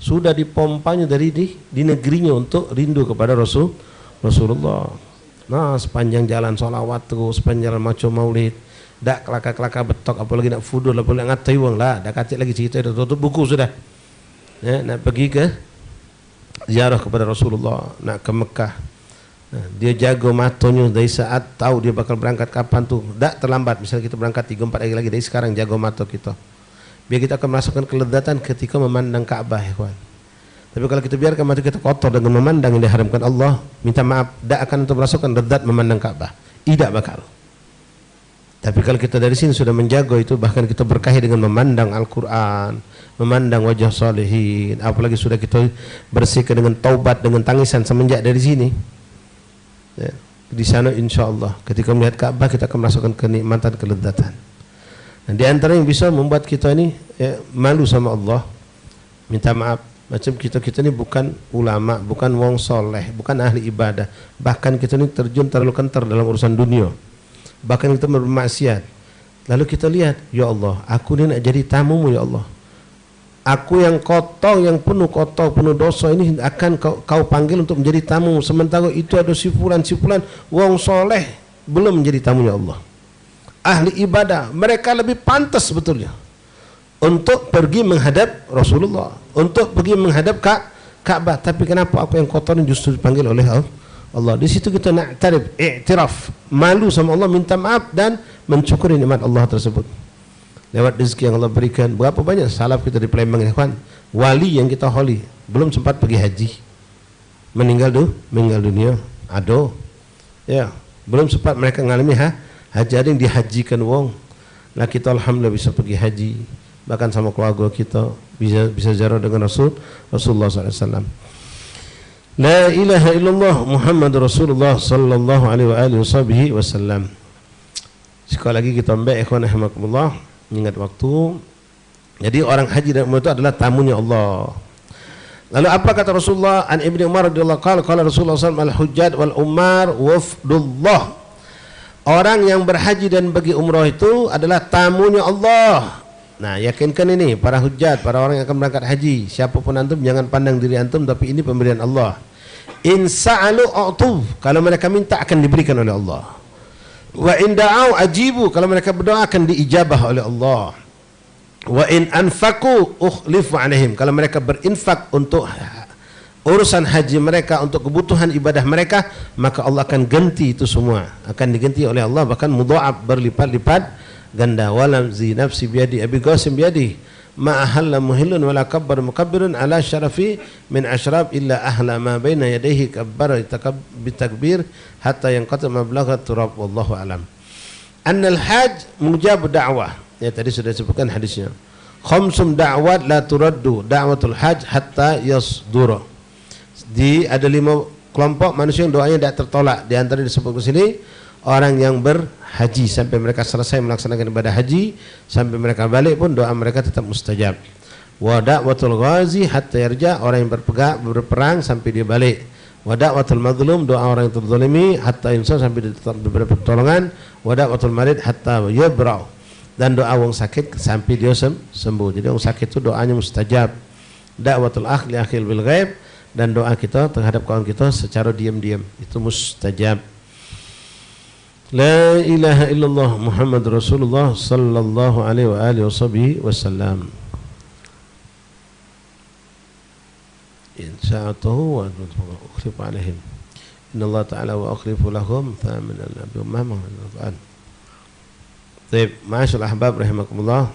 sudah dipompanya dari di negerinya untuk rindu kepada Rasulullah. Nah, sepanjang jalan sholawat terus, sepanjang jalan maco maulid, dak kelaka-kelaka betok, apalagi nak fudul, apalagi nak ngatai wang lah, dak kacik lagi cerita, dah tutup buku sudah. Nak pergi ke ziarah kepada Rasulullah, nak ke Mekah. Nah, dia jago matonya dari saat tahu dia bakal berangkat kapan tuh, dak terlambat. Misalnya kita berangkat 3-4 hari lagi, dari sekarang jago mato kita, biar kita akan merasakan kelezatan ketika memandang Ka'bah, ya kawan. Tapi kalau kita biarkan mata kita kotor dengan memandang yang diharamkan Allah, minta maaf, dak akan untuk merasakan lezat memandang Ka'bah, tidak bakal. Tapi kalau kita dari sini sudah menjaga itu, bahkan kita berkahi dengan memandang Al-Quran, memandang wajah salihin, apalagi sudah kita bersihkan dengan taubat, dengan tangisan semenjak dari sini. Ya, di sana insya Allah ketika melihat Ka'bah kita akan merasakan kenikmatan, kelezatan. Nah, di antara yang bisa membuat kita ini malu sama Allah, minta maaf, macam kita ini bukan ulama, bukan wong soleh, bukan ahli ibadah, bahkan kita ini terjun terlalu kentar dalam urusan dunia, bahkan kita bermaksiat. Lalu kita lihat, ya Allah, aku ini nak jadi tamumu, ya Allah, aku yang kotor, yang penuh kotor, penuh dosa ini akan kau panggil untuk menjadi tamu. Sementara itu ada si fulan wong soleh belum menjadi tamu, ya Allah, ahli ibadah, mereka lebih pantas sebetulnya untuk pergi menghadap Rasulullah, untuk pergi menghadap Ka'bah. Tapi kenapa aku yang kotor ini justru dipanggil oleh Allah? Di situ kita nak tarif, i'tiraf, malu sama Allah, minta maaf dan mensyukuri nikmat Allah tersebut lewat rezeki yang Allah berikan. Berapa banyak salaf kita di Palembang, ya kawan, wali yang kita holi belum sempat pergi haji, meninggal dunia, ada, ya, belum sempat mereka mengalami haji. Ada yang dihajikan wong. Nah, kita alhamdulillah bisa pergi haji, bahkan sama keluarga kita bisa ziarah dengan Rasulullah SAW. La ilaha illallah Muhammadur Rasulullah sallallahu alaihi wasallam. Sekali lagi kita ambil ikhwan rahimakumullah, ingat waktu. Jadi orang haji dan umrah itu adalah tamunya Allah. Lalu apa kata Rasulullah? An Ibnu Umar radhiyallahu anhu, qala Rasulullah sallallahu alaihi wasallam, al-hujjaj wal umar wafdullah. Orang yang berhaji dan pergi umrah itu adalah tamunya Allah. Nah, yakinkan ini para hujjat, para orang yang akan berangkat haji, siapapun antum jangan pandang diri antum, tapi ini pemberian Allah. In sa'alu a'tu, kalau mereka minta akan diberikan oleh Allah. Wa in da'au ajibu, kalau mereka berdoa akan diijabah oleh Allah. Wa in anfaku ukhlifu alaihim, kalau mereka berinfak untuk urusan haji mereka, untuk kebutuhan ibadah mereka, maka Allah akan ganti itu semua, akan diganti oleh Allah, bahkan mudha'af, berlipat-lipat ganda. Walam zi nafsi biyadi Abi Qasim biyadi ma ahalla muhillun wala kabbar mukabbirun ala syarafi min asyrab illa ahla ma baina yadayhi kabbar bitakbir hatta yanqata mablagha turab. Wallahu alam. Annal hajj mujab da'wah, ya tadi sudah disebutkan hadisnya. Khamsum da'wat la turaddu da'watul hajj hatta yasdura. Ada 5 kelompok manusia yang doanya tidak tertolak. Di antara disebut ke sini orang yang berhaji sampai mereka selesai melaksanakan ibadah haji, sampai mereka balik pun doa mereka tetap mustajab. Wa da'watul ghazi hatta yarja, orang yang berperang sampai dia balik. Wa da'watul mazlum, doa orang yang terzalimi, hatta insan sampai dia tetap diberi pertolongan. Wa da'watul marid hatta yabra'u, dan doa orang sakit sampai dia sembuh. Jadi orang sakit itu doanya mustajab. Da'watul akh li akhil bil ghaib, dan doa kita terhadap kawan kita secara diam-diam itu mustajab. La ilaha illallah Muhammad Rasulullah sallallahu alaihi wa alihi wasallam. Insya'atuhu wa ukhlifu alaihim. Innallaha ta'ala wa akhlifu lahum thamin al-nabi Muhammad al-Quran. Baik, ma'asyarul ahbab rahimakumullah.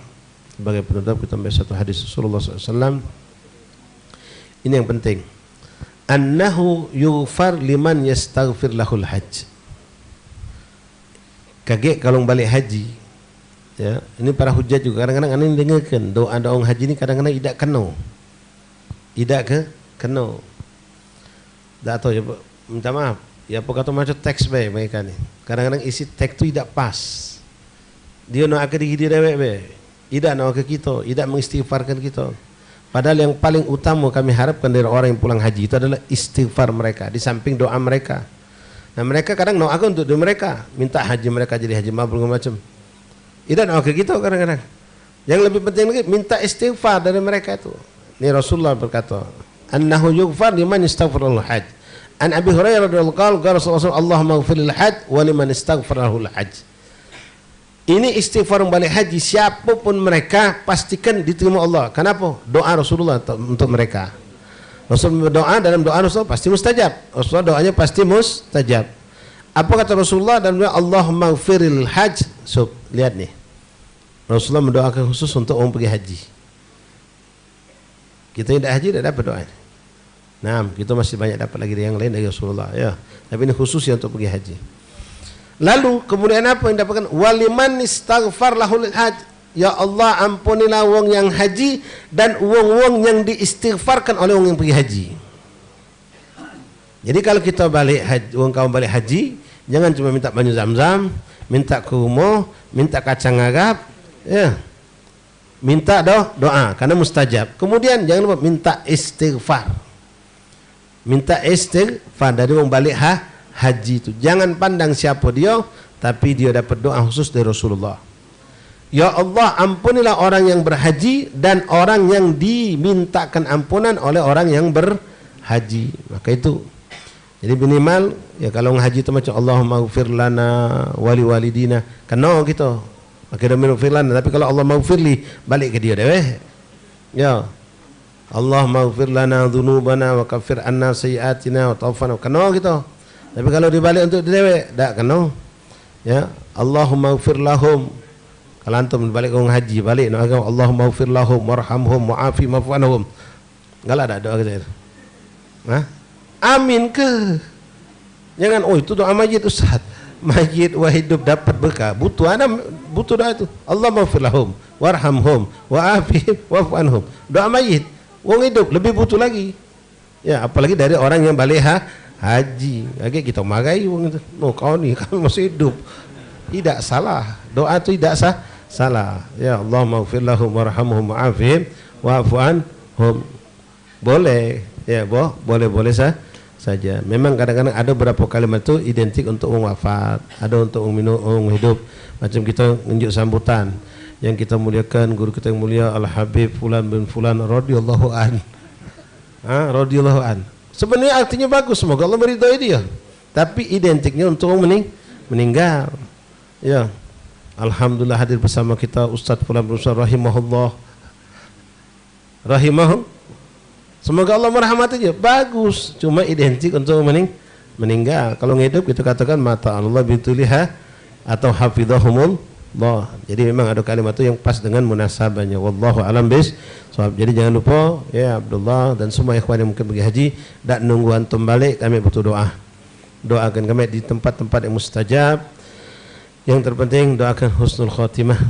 Sebagai penutup kita membaca satu hadis Rasulullah SAW. Ini yang penting. Annahu yughfar liman yastaghfir lahul hajj. Kaget kalau balik haji. Ya, ini para hujat juga kadang-kadang anda dengarkan doa-doa orang haji ini kadang-kadang tidak kena. Tidak kena. Tak tahu ya, minta maaf. Ya apa kata macam teks baik mereka ni. Kadang-kadang isi teks tu tidak pas. Dia nak ke diri dia baik. Tidak nak ke kita, tidak mengistighfarkan kita. Padahal yang paling utama kami harapkan dari orang yang pulang haji itu adalah istighfar mereka di samping doa mereka. Nah mereka kadang nak untuk diri mereka, minta haji mereka jadi haji mabrur macam. Tidak nak ke kita kadang-kadang. Yang lebih penting lagi minta istighfar dari mereka itu. Ini Rasulullah berkata, annahu yughfar liman istaghfarul hajj. An Abi Hurairah radhiyallahu anhu qala Rasulullah Allahumma ighfir lil hajj wa liman istaghfarahul hajj. Ini istighfar balik haji, siapapun mereka pastikan diterima Allah. Kenapa? Doa Rasulullah untuk mereka. Rasul berdoa, dalam doa Rasul pasti mustajab. Rasulullah doanya pasti mustajab. Apa kata Rasulullah dalam doa Allahumma ighfiril hajj? So, lihat nih. Rasulullah mendoakan khusus untuk orang pergi haji. Kita yang tidak haji tidak dapat doa. Nah, kita masih banyak dapat lagi yang lain dari Rasulullah. Ya, tapi ini khusus ya untuk pergi haji. Lalu kemudian apa yang dapatkan? Waliman istaghfar lahul hajj. Ya Allah ampunilah wong yang haji dan wong-wong yang diistighfarkan oleh wong yang pergi haji. Jadi kalau kita balik haji, wong kaum balik haji, jangan cuma minta banyu zam-zam, minta kurma, minta kacang agap, ya. Minta doa karena mustajab. Kemudian jangan lupa minta istighfar. Minta istighfar dari wong balik haji itu. Jangan pandang siapa dia, tapi dia dapat doa khusus dari Rasulullah. Ya Allah ampunilah orang yang berhaji dan orang yang dimintakan ampunan oleh orang yang berhaji. Maka itu. Jadi minimal ya kalau haji itu macam Allahumma ighfir lana wali walidina. Kena kita. Maka dia ighfir lana, tapi kalau Allah maghfirli balik ke dia deh. Ya. Allahumma ighfir lana dzunubana wa kaffir anna sayiatina wa tawaffana. Kena kita. Tapi kalau dibalik untuk dewek, tak kena. Ya, Allahumma ighfir lahum. Kalau antum balik orang haji, balik nak agama Allahumma ighfir lahum warhamhum wa'afi ma'fu'anhum. Enggak ada doa kita. Hah? Amin ke? Jangan itu doa majid Ustaz. Majid wa hidup dapat berkah. Butuh doa itu. Allahumma ighfir lahum warhamhum wa'afi wa'fu'anhum. Doa majid. Wong hidup lebih butuh lagi. Ya, apalagi dari orang yang balik haji. Lagi kita marahi wong itu. No, kau ni kami masih hidup. Tidak salah. Doa itu tidak salah. Ya Allah maghfir lahum warhamhum wa'afihim wa'fu anhum. Boleh. Ya, boleh saja. Memang kadang-kadang ada beberapa kalimat itu identik untuk orang wafat, ada untuk orang hidup. Macam kita unjuk sambutan. Yang kita muliakan guru kita yang mulia Al-Habib Fulan bin Fulan radhiyallahu an. Radhiyallahu an. Sebenarnya artinya bagus, semoga Allah meridai dia. Tapi identiknya untuk orang meninggal. Ya. Alhamdulillah hadir bersama kita Ustaz Fulan bin Fulan rahimahullah. Semoga Allah merahmatinya. Bagus. Cuma identik untuk meninggal. Kalau hidup kita katakan mata Allah bituliha atau hafidhahumullah. Jadi memang ada kalimat itu yang pas dengan munasabahnya. Wallahu alam bis. Jadi jangan lupa ya Abdullah dan semua ikhwan yang mungkin pergi haji, dak nunggu antum balik, kami butuh doa. Doakan kami di tempat-tempat yang mustajab. Yang terpenting doakan husnul khatimah,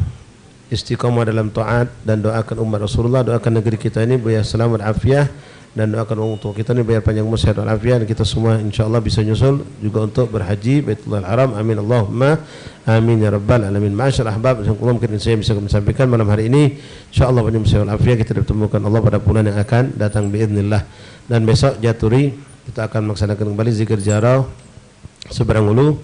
istiqamah dalam taat, dan doakan umat Rasulullah, doakan negeri kita ini biar selamat afiah, dan doakan orang tua kita ini biar panjang umur sehat walafiat, dan kita semua insyaallah bisa nyusul juga untuk berhaji Baitullahil Haram. Amin Allahumma amin ya rabbal alamin. Ma'asyar ahbab, insyaallah mungkin saya bisa sampaikan malam hari ini insyaallah panjang umur sehat walafiat, kita ditemukan Allah pada bulan yang akan datang biidznillah. Dan besok Jaturi kita akan melaksanakan kembali zikir ziarah Seberang Ulu.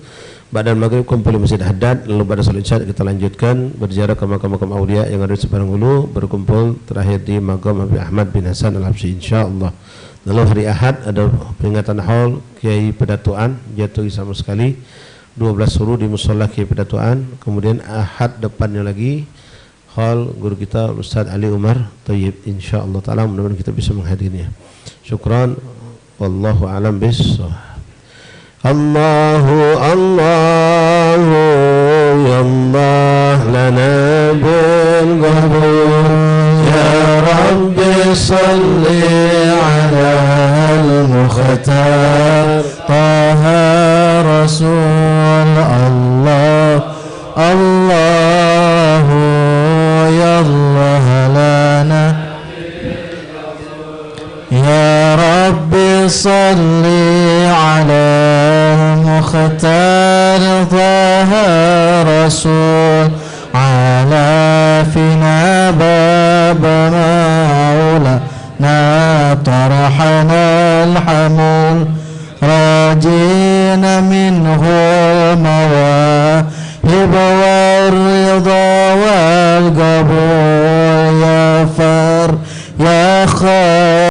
Ba'dal maghrib kumpul di Masjid Haddad, lalu pada salat Isya kita lanjutkan berziarah ke makam-makam aulia yang ada di Seberang Ulu, berkumpul terakhir di Maqam Abi Ahmad bin Hasan Al-Habsyi insyaallah. Lalu hari Ahad ada peringatan haul Kiai Pedatuan jatuh sama sekali 12 suruh di mushola Kiai Pedatuan. Kemudian Ahad depannya lagi haul guru kita Ustaz Ali Umar Thayyib insyaallah taala, mudah-mudahan kita bisa menghadirinya. Syukran, wallahu alam bissawab. Allahu Allahu ya Allah lana bil ghafur ya Rabbi salli ala al-mukhtar taha rasul Allah Allahu ya Allah lana ya Rabbi salli ala مختار طه رسول على فينا باب مولانا طرحنا الحمول راجي